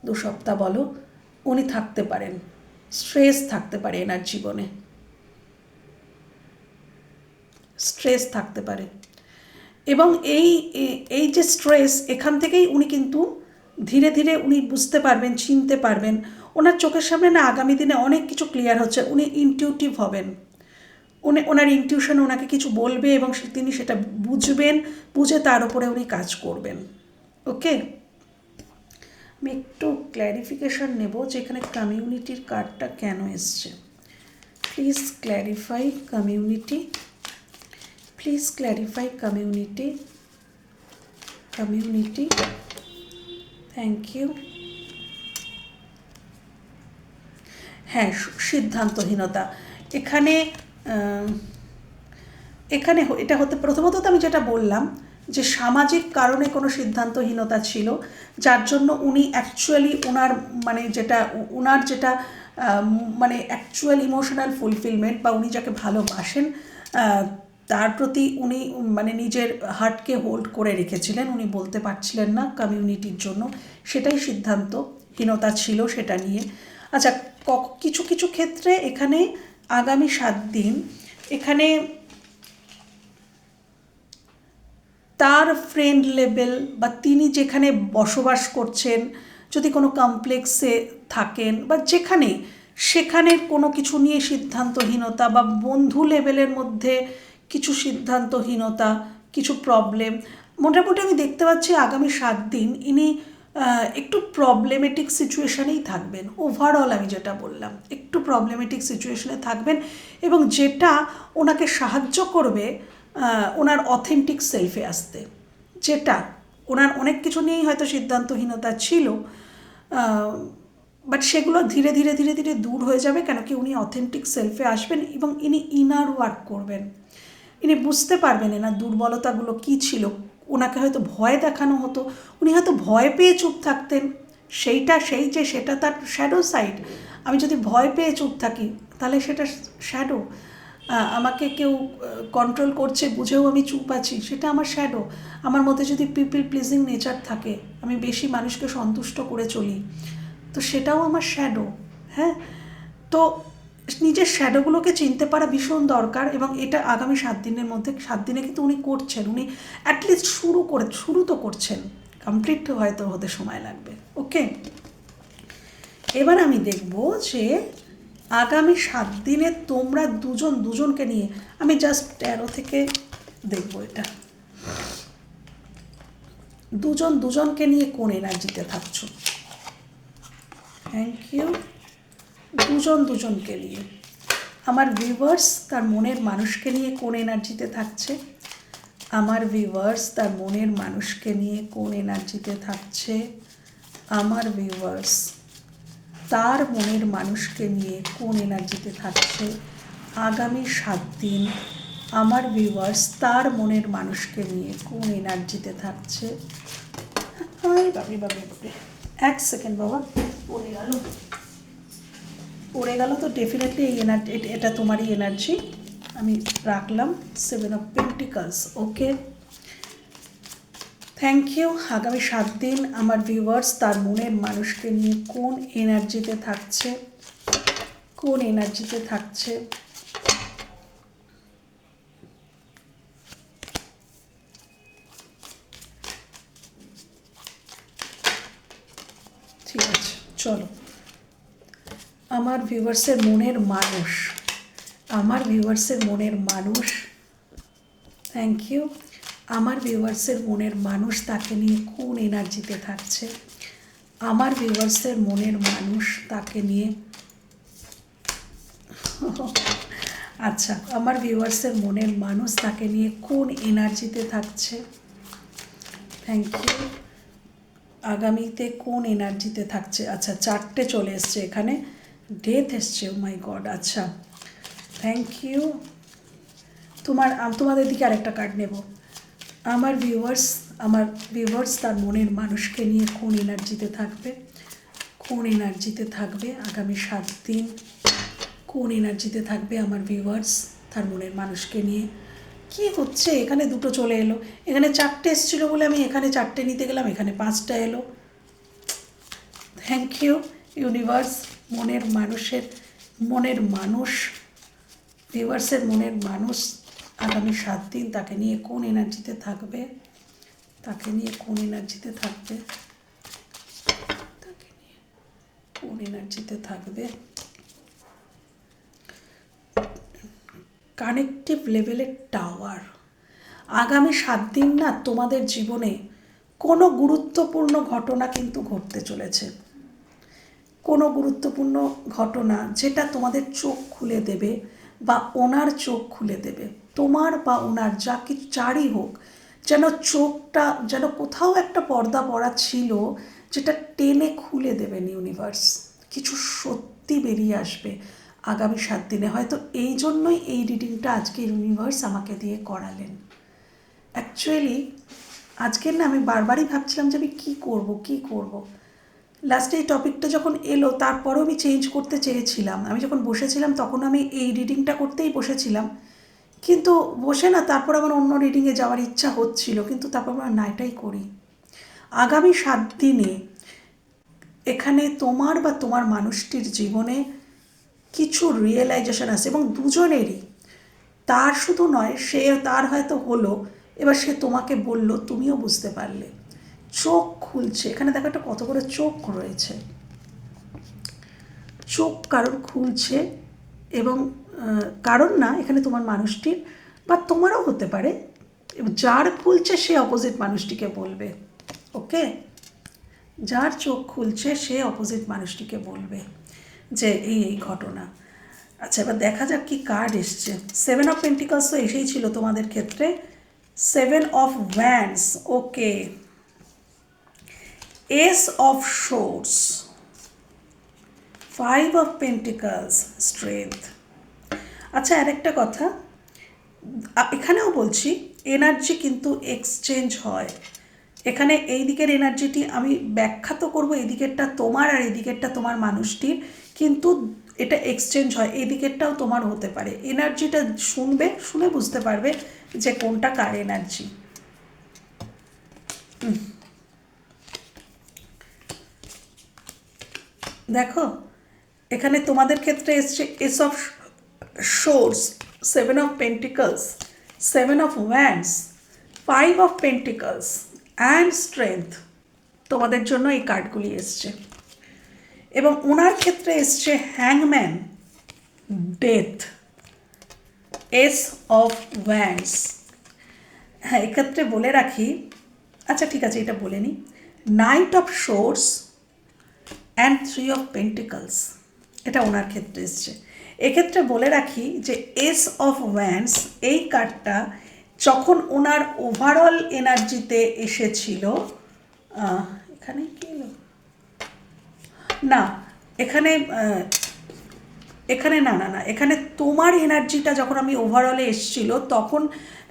2 সপ্তাহ বলো, উনি থাকতে পারেন। স্ট্রেস থাকতে পারে এনার জীবনে, স্ট্রেস থাকতে পারে। এবং এই যে স্ট্রেস, এখান থেকেই উনি কিন্তু ধীরে ধীরে উনি বুঝতে পারবেন, চিনতে পারবেন। ওনার চোখের সামনে না আগামী দিনে অনেক কিছু ক্লিয়ার হচ্ছে। উনি ইনটিউটিভ হবেন, ওনার ইনটিউশন ওনাকে কিছু বলবে এবং তিনি সেটা বুঝবেন, বুঝে তার উপরে উনি কাজ করবেন। ওকে, আমি একটু ক্ল্যারিফিকেশান নেব যে এখানে কমিউনিটির কার্ডটা কেন এসছে। Please clarify community, please clarify community, community, thank you. হ্যাঁ, সিদ্ধান্তহীনতা এখানে এখানে এটা হতে, প্রথমত তো আমি যেটা বললাম যে সামাজিক কারণে কোনো সিদ্ধান্তহীনতা ছিল, যার জন্য উনি অ্যাকচুয়ালি ওনার যেটা মানে অ্যাকচুয়াল ইমোশনাল ফুলফিলমেন্ট বা উনি যাকে ভালোবাসেন তার প্রতি উনি মানে নিজের হার্টকে হোল্ড করে রেখেছিলেন, উনি বলতে পারছিলেন না কমিউনিটির জন্য, সেটাই সিদ্ধান্তহীনতা ছিল সেটা নিয়ে। আচ্ছা, কিছু কিছু ক্ষেত্রে এখানে আগামী 7 দিন এখানে তার ফ্রেন্ড লেভেল বা তিনি যেখানে বসবাস করছেন, যদি কোনো কমপ্লেক্সে থাকেন বা যেখানে, সেখানের কোনো কিছু নিয়ে সিদ্ধান্তহীনতা বা বন্ধু লেভেলের মধ্যে কিছু সিদ্ধান্তহীনতা, কিছু প্রবলেম মোটামুটি আমি দেখতে পাচ্ছি আগামী 7 দিন ইনি একটু প্রবলেমেটিক সিচুয়েশানেই থাকবেন। ওভারঅল আমি যেটা বললাম, একটু প্রবলেমেটিক সিচুয়েশনে থাকবেন এবং যেটা ওনাকে সাহায্য করবে ওনার অথেন্টিক সেলফে আসতে। যেটা ওনার অনেক কিছু নিয়েই হয়তো সিদ্ধান্তহীনতা ছিল, বাট সেগুলো ধীরে ধীরে ধীরে ধীরে দূর হয়ে যাবে, কেন কি উনি অথেন্টিক সেলফে আসবেন এবং ইনি ইনার ওয়ার্ক করবেন। ইনি বুঝতে পারবেন এনার দুর্বলতাগুলো কী ছিল। ওনাকে হয়তো ভয় দেখানো হতো, উনি হয়তো ভয় পেয়ে চুপ থাকতেন, সেটা তার শ্যাডো সাইড। আমি যদি ভয় পেয়ে চুপ থাকি তাহলে সেটা শ্যাডো। আমাকে কেউ কন্ট্রোল করছে বুঝেও আমি চুপ আছি, সেটা আমার শ্যাডো। আমার মধ্যে যদি পিপল প্লিজিং নেচার থাকে, আমি বেশি মানুষকে সন্তুষ্ট করে চলি, তো সেটাও আমার শ্যাডো। হ্যাঁ, তো নিজের শ্যাডোগুলোকে চিনতে পারা ভীষণ দরকার এবং এটা আগামী 7 দিনের মধ্যে, 7 দিনে কিন্তু উনি করছেন। উনি অ্যাটলিস্ট শুরু তো করছেন, কমপ্লিট হয়তো হতে সময় লাগবে। ওকে, এবার আমি দেখব যে আগামী 7 দিনে তোমরা দুজনকে নিয়ে, আমি জাস্ট 13 থেকে দেখব এটা, দুজনকে নিয়ে কোন এনার্জিতে থাকছো। Thank you. দুজনকে নিয়ে আমার ভিউয়ার্স তার মনের মানুষকে নিয়ে কোন এনার্জিতে থাকছে, আমার ভিউয়ার্স তার মনের মানুষকে নিয়ে কোন এনার্জিতে থাকছে, আমার ভিউয়ার্স তার মনের মানুষকে নিয়ে কোন এনার্জিতে থাকছে আগামী 7 দিন, আমার ভিউয়ার্স তার মনের মানুষকে নিয়ে কোন এনার্জিতে থাকছে। বাবরে 1 সেকেন্ড বাবা, পড়ে গেল তো ডেফিনেটলি এই এনার্জি, এটা তোমারই এনার্জি। আমি রাখলাম 7 of pentacles. Okay, thank you. আগামী 7 দিন আমার ভিউয়ার্স তার মনের মানুষকে নিয়ে কোন এনার্জিতে থাকছে, কোন এনার্জিতে থাকছে। ঠিক আছে, চলো। আমার ভিউয়ার্সের মনের মানুষ, আমার ভিউয়ার্সের মনের মানুষ, থ্যাংক ইউ। আমার ভিউয়ার্সের মনের মানুষ তাকে নিয়ে কোন এনার্জিতে থাকছে, আমার ভিউয়ার্সের মনের মানুষ তাকে নিয়ে আচ্ছা, আমার ভিউয়ার্সের মনের মানুষ তাকে নিয়ে কোন এনার্জিতে থাকছে। Thank you. আগামীতে কোন এনার্জিতে থাকছে। আচ্ছা, 4টে চলে এসছে এখানে, ডেথ এসছে। ও মাই গড। আচ্ছা, থ্যাংক ইউ। তোমাদের দিকে আরেকটা কার্ড নেব। আমার ভিউয়ার্স তার মনের মানুষকে নিয়ে কোন এনার্জিতে থাকবে, কোন এনার্জিতে থাকবে আগামী 7 দিন, কোন এনার্জিতে থাকবে আমার ভিউয়ার্স তার মনের মানুষকে নিয়ে। কি হচ্ছে এখানে দুটো চলে এলো, এখানে 4টে এসেছিলো বলে আমি এখানে 4টে নিতে গেলাম, এখানে 5টা এলো। Thank you universe. মনের মানুষ ভিউয়ার্সের মনের মানুষ আগামী 7 দিন তাকে নিয়ে কোন এনার্জিতে থাকবে, তাকে নিয়ে কোন এনার্জিতে থাকবে, তাকে নিয়ে কোন এনার্জিতে থাকবে। কানেকটিভ লেভেলের টাওয়ার। আগামী 7 দিন না তোমাদের জীবনে কোনো গুরুত্বপূর্ণ ঘটনা কিন্তু ঘটতে চলেছে, কোনো গুরুত্বপূর্ণ ঘটনা যেটা তোমাদের চোখ খুলে দেবে বা ওনার চোখ খুলে দেবে, তোমার বা ওনার যা কিছু যারই হোক, যেন চোখটা যেন কোথাও একটা পর্দা পড়া ছিল যেটা টেনে খুলে দেবেন ইউনিভার্স। কিছু সত্যি বেরিয়ে আসবে আগামী 7 দিনে। হয়তো এই জন্যই এই রিডিংটা আজকে ইউনিভার্স আমাকে দিয়ে করালেন। অ্যাকচুয়ালি আজকের না আমি বারবারই ভাবছিলাম যে আমি কী করব। লাস্টে এই টপিকটা যখন এলো তারপরেও আমি চেঞ্জ করতে চেয়েছিলাম। আমি যখন বসেছিলাম তখন আমি এই রিডিংটা করতেই বসেছিলাম, কিন্তু বসে না তারপর আমার অন্য রিডিংয়ে যাওয়ার ইচ্ছা হচ্ছিল, কিন্তু তারপর আমরা না এটাই করি। আগামী 7 দিনে এখানে তোমার বা তোমার মানুষটির জীবনে কিছু রিয়েলাইজেশন আসে, এবং দুজনেরই। তার শুধু নয়, তার হয়তো হলো, এবার সে তোমাকে বলল, তুমিও বুঝতে পারলে। চোখ খুলছে, এখানে দেখো একটা কত বড় চোখ রয়েছে, চোখ কারোর খুলছে, এবং কারণ না এখানে তোমার মানুষটির বা তোমারও হতে পারে, যার খুলছে সে অপোজিট মানুষটিকে বলবে। ওকে, যার চোখ খুলছে সে অপোজিট মানুষটিকে বলবে যে এই ঘটনা। আচ্ছা, এবার দেখা যাক কি কার্ড এসছে। 7 অফ পেন্টিকলস তো এসেই ছিল তোমাদের ক্ষেত্রে। 7 of wands, okay. S of swords, 5 of pentacles, strength. আচ্ছা, আরেকটা কথা এখানেও বলছি, এনার্জি কিন্তু এক্সচেঞ্জ হয়। এখানে এই দিকের এনার্জিটি আমি ব্যাখ্যা তো করবো, এই দিকেরটা তোমার আর এই দিকেরটা তোমার মানুষটির, কিন্তু এটা এক্সচেঞ্জ হয়, এই দিকেরটাও তোমার হতে পারে। এনার্জিটা শুনে বুঝতে পারবে যে কোনটা কার এনার্জি। দেখো এখানে তোমাদের ক্ষেত্রে এসছে S of swords, 7 of pentacles, 7 of wands, 5 of pentacles and strength. তোমাদের জন্য এই কার্ডগুলি এসছে। এবং ওনার ক্ষেত্রে এসছে হ্যাংম্যান, ডেথ, এস অফ ওয়ান্ডস। হ্যাঁ, এক্ষেত্রে বলে রাখি, আচ্ছা ঠিক আছে এটা বলে নিই, night of swords and 3 of pentacles, এটা ওনার ক্ষেত্রে এসছে। এক্ষেত্রে বলে রাখি যে এস অফ ওয়ান্ডস এই কার্ডটা যখন ওনার ওভারঅল এনার্জিতে এসেছিল, এখানে কি এলো না, এখানে না না না, এখানে তোমার এনার্জিটা যখন আমি ওভারঅলে এসছিল তখন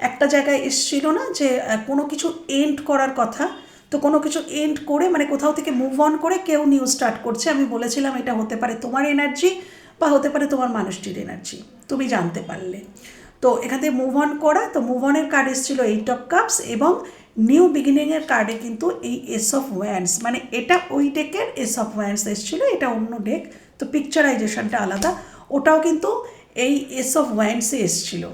একটা জায়গায় এসছিল না যে কোনো কিছু এন্ড করার কথা, তো কোনো কিছু এন্ড করে মানে কোথাও থেকে মুভ অন করে কেউ নিউ স্টার্ট করছে। আমি বলেছিলাম এটা হতে পারে তোমার এনার্জি বা হতে পারে তোমার মানুষটির এনার্জি, তুমি জানতে পারলে। তো এখান থেকে মুভ অন করা, তো মুভ অনের কার্ড এসেছিলো 8 অফ কাপস, এবং নিউ বিগিনিংয়ের কার্ডে কিন্তু এই এস অফ ওয়ান্ডস, মানে এটা ওই ডেকের এস অফ ওয়ান্ডস এসেছিলো, এটা অন্য ডেক, তো পিকচারাইজেশনটা আলাদা। ওটাও কিন্তু এই এস অফ ওয়ান্ডসে এসেছিলো।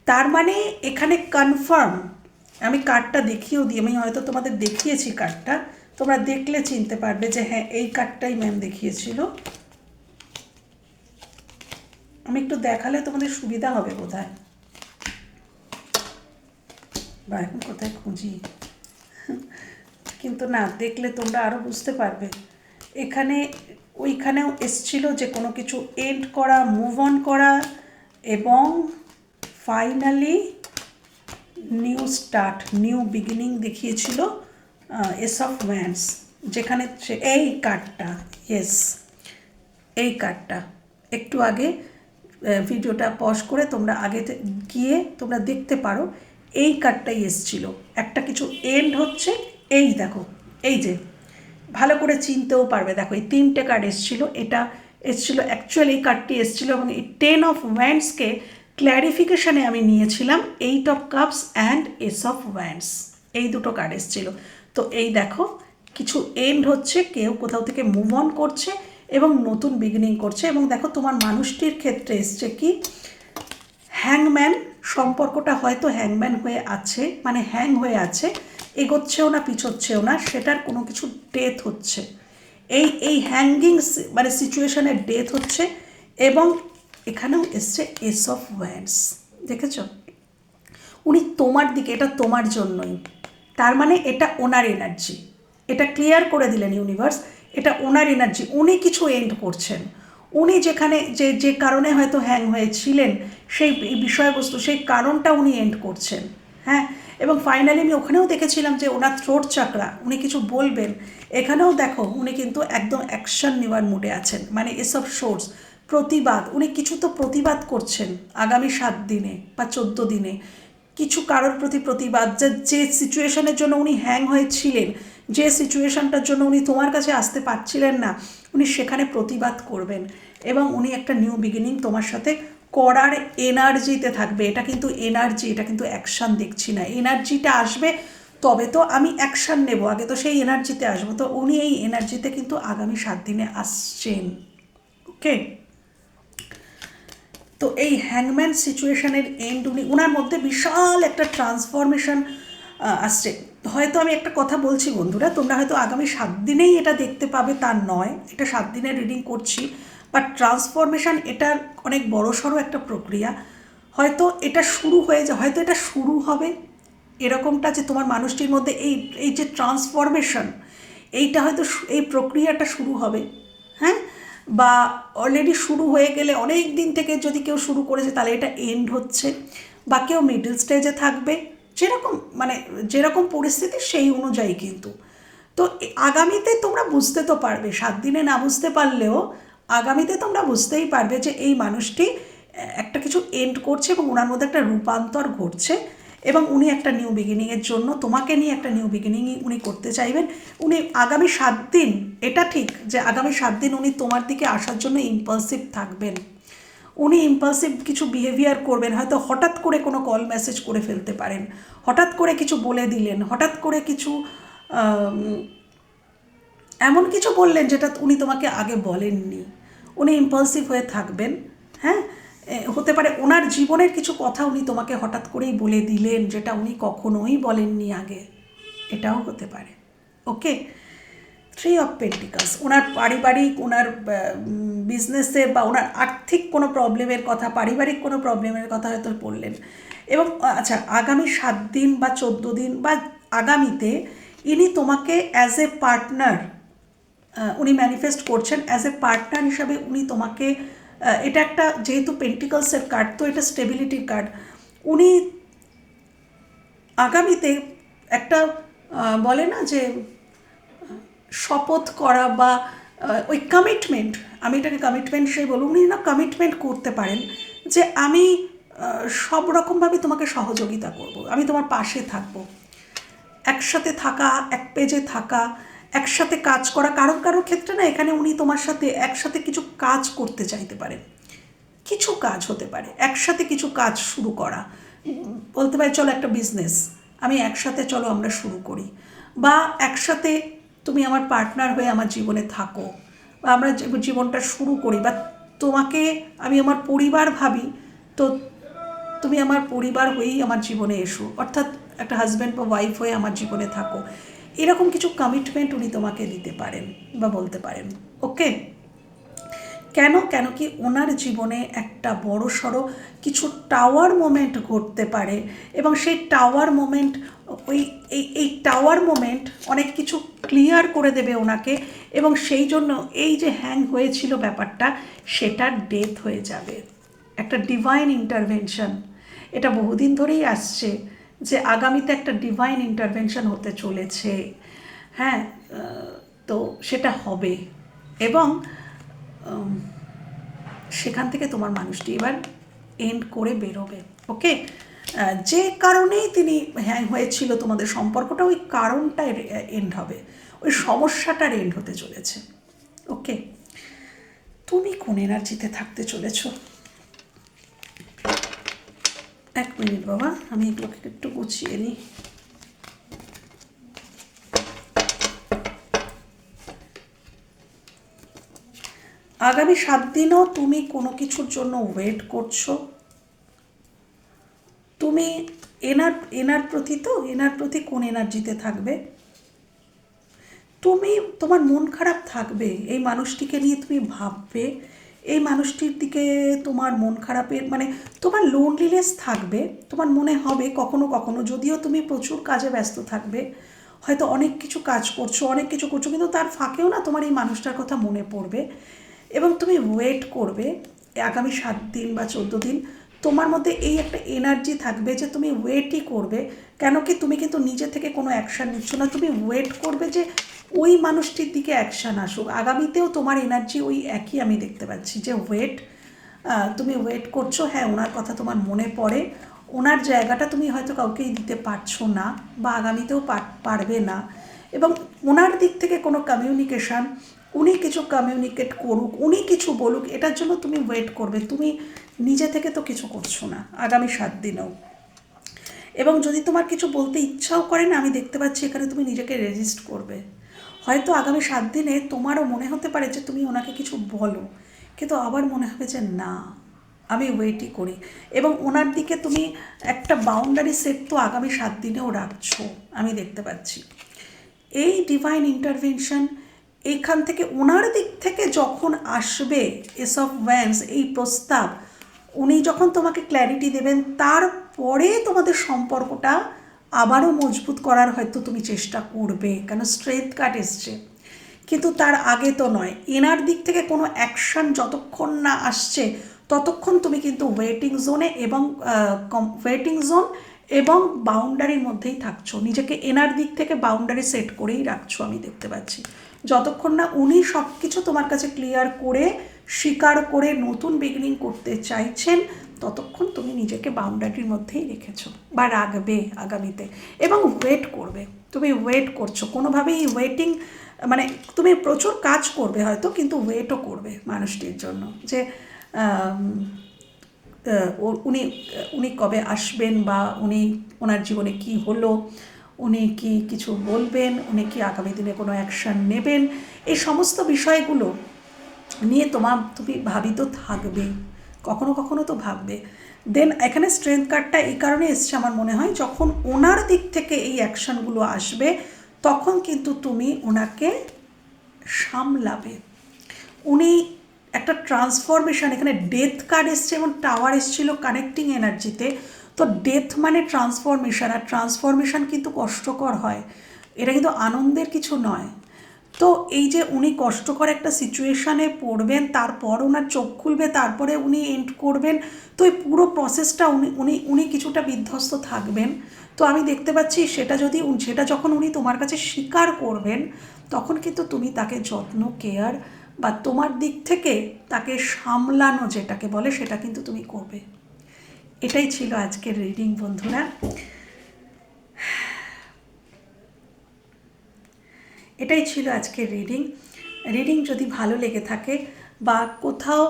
তার মানে এখানে কনফার্ম, আমি কার্ডটা দেখিয়েও দিই, আমি হয়তো তোমাদের দেখিয়েছি কার্ডটা, তোমরা দেখলে চিনতে পারবে যে হ্যাঁ এই কার্ডটাই ম্যাম দেখিয়েছিল। আমি একটু দেখালে তোমাদের সুবিধা হবে বোধহয়, বা এখন কোথায় খুঁজি, কিন্তু না দেখলে তোমরা আরও বুঝতে পারবে। এখানে ওইখানেও এসছিল যে কোনো কিছু এন্ড করা, মুভ অন করা, এবং finally new start, new beginning দেখিয়েছিল এস অফ ওয়ান্ডস, যেখানে এই কার্ডটা, ইয়েস এই কার্ডটা একটু আগে ভিডিওটা পজ করে তোমরা আগে গিয়ে তোমরা দেখতে পারো, এই কার্ডটাই এসছিল। একটা কিছু এন্ড হচ্ছে, এই দেখো এই যে ভালো করে চিনতেও পারবে। দেখো এই 3টে কার্ড এসেছিলো, এটা এসেছিলো অ্যাকচুয়ালি এই কার্ডটি এসেছিলো এবং এই 10 অফ ওয়ান্ডসকে ক্ল্যারিফিকেশানে আমি নিয়েছিলাম 8 of cups and S of wands, এই দুটো কার্ড এসেছিলো। তো এই দেখো কিছু এন্ড হচ্ছে, কেউ কোথাও থেকে মুভ অন করছে এবং নতুন বিগিনিং করছে। এবং দেখো তোমার মানুষটির ক্ষেত্রে এসছে কি হ্যাংম্যান, সম্পর্কটা হয়তো হ্যাংম্যান হয়ে আছে, মানে হ্যাং হয়ে আছে, এগোচ্ছেও না পিছোচ্ছেও না, সেটার কোনো কিছু ডেথ হচ্ছে, এই হ্যাঙ্গিং মানে সিচুয়েশনের ডেথ হচ্ছে। এবং এখানেও এসছে এস অফ ওয়ান্ডস, দেখেছ উনি তোমার দিকে, এটা তোমার জন্যই, তার মানে এটা ওনার এনার্জি, এটা ক্লিয়ার করে দিলেন ইউনিভার্স, এটা ওনার এনার্জি, উনি কিছু এন্ড করছেন, উনি যেখানে যে কারণে হয়তো হ্যাং হয়েছিলেন সেই বিষয়বস্তু, সেই কারণটা উনি এন্ড করছেন। হ্যাঁ, এবং ফাইনালি আমি ওখানেও দেখেছিলাম যে ওনার থ্রোট চাকরা, উনি কিছু বলবেন, এখানেও দেখো উনি কিন্তু একদম অ্যাকশন নেওয়ার মুডে আছেন, মানে এসব সোর্স প্রতিবাদ, উনি কিছু তো প্রতিবাদ করছেন আগামী 7 দিনে বা 14 দিনে, কিছু কারোর প্রতি প্রতিবাদ, যে সিচুয়েশনের জন্য উনি হ্যাং হয়েছিলেন, যে সিচুয়েশনটার জন্য উনি তোমার কাছে আসতে পারছিলেন না, উনি সেখানে প্রতিবাদ করবেন এবং উনি একটা নিউ বিগিনিং তোমার সাথে করার এনার্জিতে থাকবে। এটা কিন্তু এনার্জি, এটা কিন্তু অ্যাকশান দেখছি না, এনার্জিটা আসবে তবে তো আমি অ্যাকশান নেব, আগে তো সেই এনার্জিতে আসবো। তো উনি এই এনার্জিতে কিন্তু আগামী 7 দিনে আসছেন। ওকে, তো এই হ্যাংম্যান সিচুয়েশানের এন্ড, উনি ওনার মধ্যে বিশাল একটা ট্রান্সফরমেশন আসছে। হয়তো আমি একটা কথা বলছি বন্ধুরা, তোমরা হয়তো আগামী 7 দিনেই এটা দেখতে পাবে তার নয়, এটা 7 দিনের রিডিং করছি, বাট ট্রান্সফরমেশন এটার অনেক বড়সড় একটা প্রক্রিয়া। হয়তো এটা শুরু হয়ে যায়, হয়তো এটা শুরু হবে এরকমটা যে তোমার মানুষটির মধ্যে এই যে ট্রান্সফরমেশন, এইটা হয়তো এই প্রক্রিয়াটা শুরু হবে। হ্যাঁ, বা অলরেডি শুরু হয়ে গেলে অনেক দিন থেকে যদি কেউ শুরু করেছে তাহলে এটা এন্ড হচ্ছে, বা কেউ মিডল স্টেজে থাকবে, যেরকম মানে যেরকম পরিস্থিতি সেই অনুযায়ী কিন্তু। তো আগামীতে তোমরা বুঝতে তো পারবে, 7 দিনে না বুঝতে পারলেও আগামীতে তোমরা বুঝতেই পারবে যে এই মানুষটি একটা কিছু এন্ড করছে এবং ওনার মধ্যে একটা রূপান্তর ঘটছে এবং উনি একটা নিউ বিগিনিংয়ের জন্য তোমাকে নিয়ে একটা নিউ বিগিনিং উনি করতে চাইবেন। উনি আগামী 7 দিন, এটা ঠিক যে আগামী 7 দিন উনি তোমার দিকে আসার জন্য ইম্পালসিভ থাকবেন, উনি ইম্পালসিভ কিছু বিহেভিয়ার করবেন, হয়তো হঠাৎ করে কোনো কল মেসেজ করে ফেলতে পারেন, হঠাৎ করে কিছু বলে দিলেন, হঠাৎ করে কিছু এমন কিছু বললেন যেটা উনি তোমাকে আগে বলেননি, উনি ইম্পালসিভ হয়ে থাকবেন। হ্যাঁ, হতে পারে ওনার জীবনের কিছু কথা উনি তোমাকে হঠাৎ করেই বলে দিলেন যেটা উনি কখনোই বলেননি আগে, এটাও হতে পারে। ওকে, 3 অফ পেন্টিকলস, ওনার পারিবারিক, ওনার বিজনেসের বা ওনার আর্থিক কোনো প্রবলেমের কথা, পারিবারিক কোনো প্রবলেমের কথা হয়তো বললেন। এবং আচ্ছা, আগামী 7 দিন বা 14 দিন বা আগামীতে ইনি তোমাকে অ্যাজ এ পার্টনার, উনি ম্যানিফেস্ট করছেন অ্যাজ এ পার্টনার হিসাবে উনি তোমাকে, এটা একটা যেহেতু পেন্টিকলসের কার্ড তো এটা স্টেবিলিটির কার্ড, উনি আগামীতে একটা বলে না যে শপথ করা বা ওই কমিটমেন্ট, আমি এটাকে কমিটমেন্ট সেই বলব, উনি না কমিটমেন্ট করতে পারেন যে আমি সব রকমভাবে তোমাকে সহযোগিতা করব, আমি তোমার পাশে থাকবো, একসাথে থাকা, এক পেজে থাকা, একসাথে কাজ করা, কারোর ক্ষেত্রে না এখানে উনি তোমার সাথে একসাথে কিছু কাজ করতে চাইতে পারেন, কিছু কাজ হতে পারে, একসাথে কিছু কাজ শুরু করা, বলতে পারি চলো একটা বিজনেস আমি একসাথে, চলো আমরা শুরু করি, বা একসাথে তুমি আমার পার্টনার হয়ে আমার জীবনে থাকো, বা আমরা জীবনটা শুরু করি, বা তোমাকে আমি আমার পরিবার ভাবি, তো তুমি আমার পরিবার হয়েই আমার জীবনে এসো, অর্থাৎ একটা হাজব্যান্ড বা ওয়াইফ হয়ে আমার জীবনে থাকো, এরকম কিছু কমিটমেন্ট উনি তোমাকে দিতে পারেন বা বলতে পারেন। ওকে, কেন কেন কি ওনার জীবনে একটা বড় সড়ো কিছু টাওয়ার মোমেন্ট ঘটতে পারে এবং সেই টাওয়ার মোমেন্ট, ওই এই টাওয়ার মোমেন্ট অনেক কিছু ক্লিয়ার করে দেবে ওনাকে, এবং সেই জন্য এই যে হ্যাং হয়েছিল ব্যাপারটা সেটার ডেথ হয়ে যাবে, একটা ডিভাইন ইন্টারভেনশন, এটা বহুদিন ধরেই আসছে যে আগামীতে একটা ডিভাইন ইন্টারভেনশন হতে চলেছে। হ্যাঁ, তো সেটা হবে এবং সেখান থেকে তোমার মানুষটি এবার এন্ড করে বেরোবে। ওকে, যে কারণেই তিনি হ্যাং হয়েছিল তোমাদের সম্পর্কটা, ওই কারণটা এন্ড হবে, ওই সমস্যাটার এন্ড হতে চলেছে। ওকে, তুমি কোন এনার্জিতে থাকতে চলেছো? এক মিনিট বাবা, আমি এগুলোকে একটু গুছিয়ে নিই। আগামী 7 দিনও তুমি কোনো কিছুর জন্য ওয়েট করছো। তুমি এনার প্রতি কোন এনার্জিতে থাকবে? তুমি, তোমার মন খারাপ থাকবে, এই মানুষটিকে নিয়ে তুমি ভাববে, এই মানুষটির দিকে তোমার মন খারাপের মানে তোমার লোনলিনেস থাকবে, তোমার মনে হবে কখনো কখনো, যদিও তুমি প্রচুর কাজে ব্যস্ত থাকবে, হয়তো অনেক কিছু কাজ করছো, অনেক কিছু করছো, কিন্তু তার ফাঁকেও না তোমার এই মানুষটার কথা মনে পড়বে এবং তুমি ওয়েট করবে আগামী 7 দিন বা 14 দিন। তোমার মধ্যে এই একটা এনার্জি থাকবে যে তুমি ওয়েটই করবে। কেন কি, তুমি কিন্তু নিজে থেকে কোনো অ্যাকশান নিচ্ছ না, তুমি ওয়েট করবে যে ওই মানুষটির দিকে অ্যাকশান আসুক। আগামীতেও তোমার এনার্জি ওই একই আমি দেখতে পাচ্ছি, যে তুমি ওয়েট করছো। হ্যাঁ, ওনার কথা তোমার মনে পড়ে, ওনার জায়গাটা তুমি হয়তো কাউকেই দিতে পারছো না বা আগামীতেও পারবে না, এবং ওনার দিক থেকে কোনো কমিউনিকেশান, উনি কিছু কমিউনিকেট করুক, উনি কিছু বলুক, এটার জন্য তুমি ওয়েট করবে। তুমি নিজে থেকে তো কিছু করছো না আগামী 7 দিনেও। এবং যদি তোমার কিছু বলতে ইচ্ছাও করে না, আমি দেখতে পাচ্ছি এখানে তুমি নিজেকে রেজিস্ট করবে। হয়তো আগামী 7 দিনে তোমারও মনে হতে পারে যে তুমি ওনাকে কিছু বলো, কিন্তু আবার মনে হবে যে না, আমি ওয়েটই করি। এবং ওনার দিকে তুমি একটা বাউন্ডারি সেট তো আগামী 7 দিনেও রাখছো, আমি দেখতে পাচ্ছি। এই ডিভাইন ইন্টারভেনশন এইখান থেকে ওনার দিক থেকে যখন আসবে, এস অফ ওয়ান্স এই প্রস্তাব, উনি যখন তোমাকে ক্ল্যারিটি দেবেন, তারপরে তোমাদের সম্পর্কটা আবারও মজবুত করার হয়তো তুমি চেষ্টা করবে, কেন স্ট্রেংথ কার্ড এসছে। কিন্তু তার আগে তো নয়, এনার দিক থেকে কোনো অ্যাকশান যতক্ষণ না আসছে ততক্ষণ তুমি কিন্তু ওয়েটিং জোনে এবং ওয়েটিং জোন এবং বাউন্ডারির মধ্যেই থাকছো, নিজেকে এনার দিক থেকে বাউন্ডারি সেট করেই রাখছো, আমি দেখতে পাচ্ছি। যতক্ষণ না উনি সব কিছু তোমার কাছে ক্লিয়ার করে, স্বীকার করে নতুন বিগিনিং করতে চাইছেন, ততক্ষণ তুমি নিজেকে বাউন্ডারির মধ্যেই রেখেছো বা রাখবে আগামীতে, এবং ওয়েট করবে। তুমি ওয়েট করছো, কোনোভাবেই ওয়েটিং মানে তুমি প্রচুর কাজ করবে হয়তো, কিন্তু ওয়েটও করবে মানুষটির জন্য, যে উনি উনি কবে আসবেন, বা ওনার জীবনে কি হলো, উনি কি কিছু বলবেন, উনি কি আগামী দিনে কোনো অ্যাকশান নেবেন, এই সমস্ত বিষয়গুলো নিয়ে তুমি ভাবিত থাকবে, কখনো কখনো তো ভাববে। দেন এখানে স্ট্রেংথ কার্ডটা এই কারণে এসছে আমার মনে হয়, যখন ওনার দিক থেকে এই অ্যাকশানগুলো আসবে তখন কিন্তু তুমি ওনাকে সামলাবে। উনি একটা ট্রান্সফরমেশান, এখানে ডেথ কার্ড এসছে এবং টাওয়ার এসেছিল কানেক্টিং এনার্জিতে। তো ডেথ মানে ট্রান্সফরমেশান, আর ট্রান্সফরমেশান কিন্তু কষ্টকর হয়, এটা কিন্তু আনন্দের কিছু নয়। তো এই যে উনি কষ্টকর একটা সিচুয়েশানে পড়বেন, তারপর ওনার চোখ খুলবে, তারপরে উনি এন্ড করবেন, তো এই পুরো প্রসেসটা উনি কিছুটা বিধ্বস্ত থাকবেন। তো আমি দেখতে পাচ্ছি সেটা যখন উনি তোমার কাছে স্বীকার করবেন, তখন কিন্তু তুমি তাকে যত্ন, কেয়ার বা তোমার দিক থেকে তাকে সামলানো যেটাকে বলে, সেটা কিন্তু তুমি করবে। এটাই ছিল আজকের রিডিং বন্ধুরা। এটাই ছিল আজকের রিডিং যদি ভালো লেগে থাকে বা কোথাও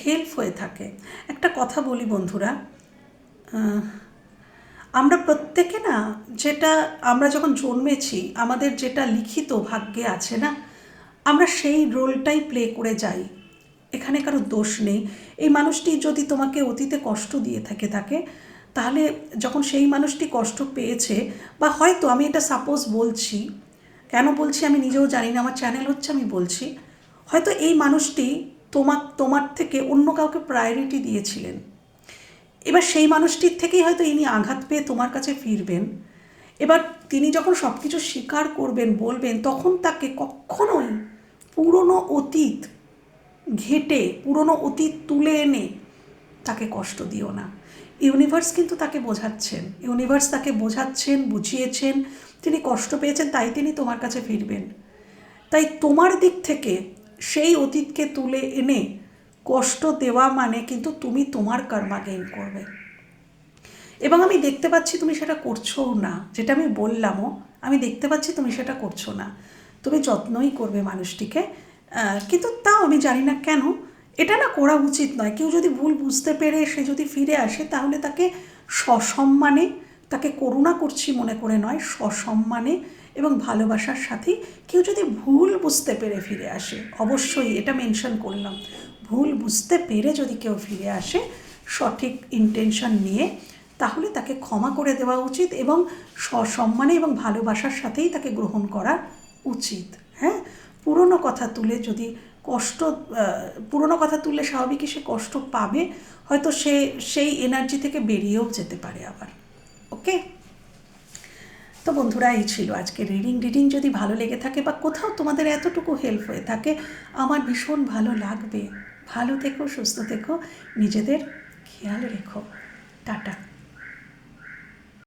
হেল্প হয়ে থাকে, একটা কথা বলি বন্ধুরা, আমরা প্রত্যেকে না, আমরা যখন জন্মেছি, আমাদের যেটা লিখিত ভাগ্যে আছে না, আমরা সেই রোলটাই প্লে করে যাই, এখানে কারো দোষ নেই। এই মানুষটি যদি তোমাকে অতীতে কষ্ট দিয়ে থাকে, তাহলে যখন সেই মানুষটি কষ্ট পেয়েছে, বা হয়তো আমি এটা সাপোজ বলছি, কেন বলছি আমি নিজেও জানি না, আমার চ্যানেল হচ্ছে আমি বলছি, হয়তো এই মানুষটি তোমার থেকে অন্য কাউকে প্রায়োরিটি দিয়েছিলেন, এবার সেই মানুষটির থেকেই হয়তো ইনি আঘাত পেয়ে তোমার কাছে ফিরবেন। এবার তিনি যখন সব কিছু স্বীকার করবেন, বলবেন, তখন তাকে কখনোই পুরনো অতীত পুরনো অতীত তুলে এনে তাকে কষ্ট দিও না। ইউনিভার্স কিন্তু তাকে বোঝাচ্ছেন, বুঝিয়েছেন, তিনি কষ্ট পেয়েছেন, তাই তিনি তোমার কাছে ফিরবেন। তাই তোমার দিক থেকে সেই অতীতকে তুলে এনে কষ্ট দেওয়া মানে কিন্তু তুমি তোমার কর্মা গেইন করবে, এবং আমি দেখতে পাচ্ছি তুমি সেটা করছোও না, যেটা আমি বললামও, আমি দেখতে পাচ্ছি তুমি সেটা করছো না। তুমি যত্নই করবে মানুষটিকে, কিন্তু তাও আমি জানি না কেন এটা না করা উচিত নয়। কেউ যদি ভুল বুঝতে পেরে সে যদি ফিরে আসে, তাহলে তাকে সসম্মানে, তাকে করুণা করছি মনে করে নয়, সসম্মানে এবং ভালোবাসার সাথেই কেউ যদি ভুল বুঝতে পেরে ফিরে আসে, অবশ্যই এটা মেনশন করলাম, ভুল বুঝতে পেরে যদি কেউ ফিরে আসে সঠিক ইন্টেনশন নিয়ে, তাহলে তাকে ক্ষমা করে দেওয়া উচিত এবং সসম্মানে এবং ভালোবাসার সাথেই তাকে গ্রহণ করা উচিত। হ্যাঁ, পুরনো কথা তুলে যদি কষ্ট, পুরনো কথা তুললে স্বাভাবিকই সে কষ্ট পাবে, হয়তো সে সেই এনার্জি থেকে বেরিয়েও যেতে পারে আবার। ওকে, তো বন্ধুরা এই ছিল আজকে রিডিং যদি ভালো লেগে থাকে বা কোথাও তোমাদের এতটুকু হেল্প হয়ে থাকে, আমার ভীষণ ভালো লাগবে। ভালো থেকো, সুস্থ থেকো, নিজেদের খেয়াল রেখো। টাটা।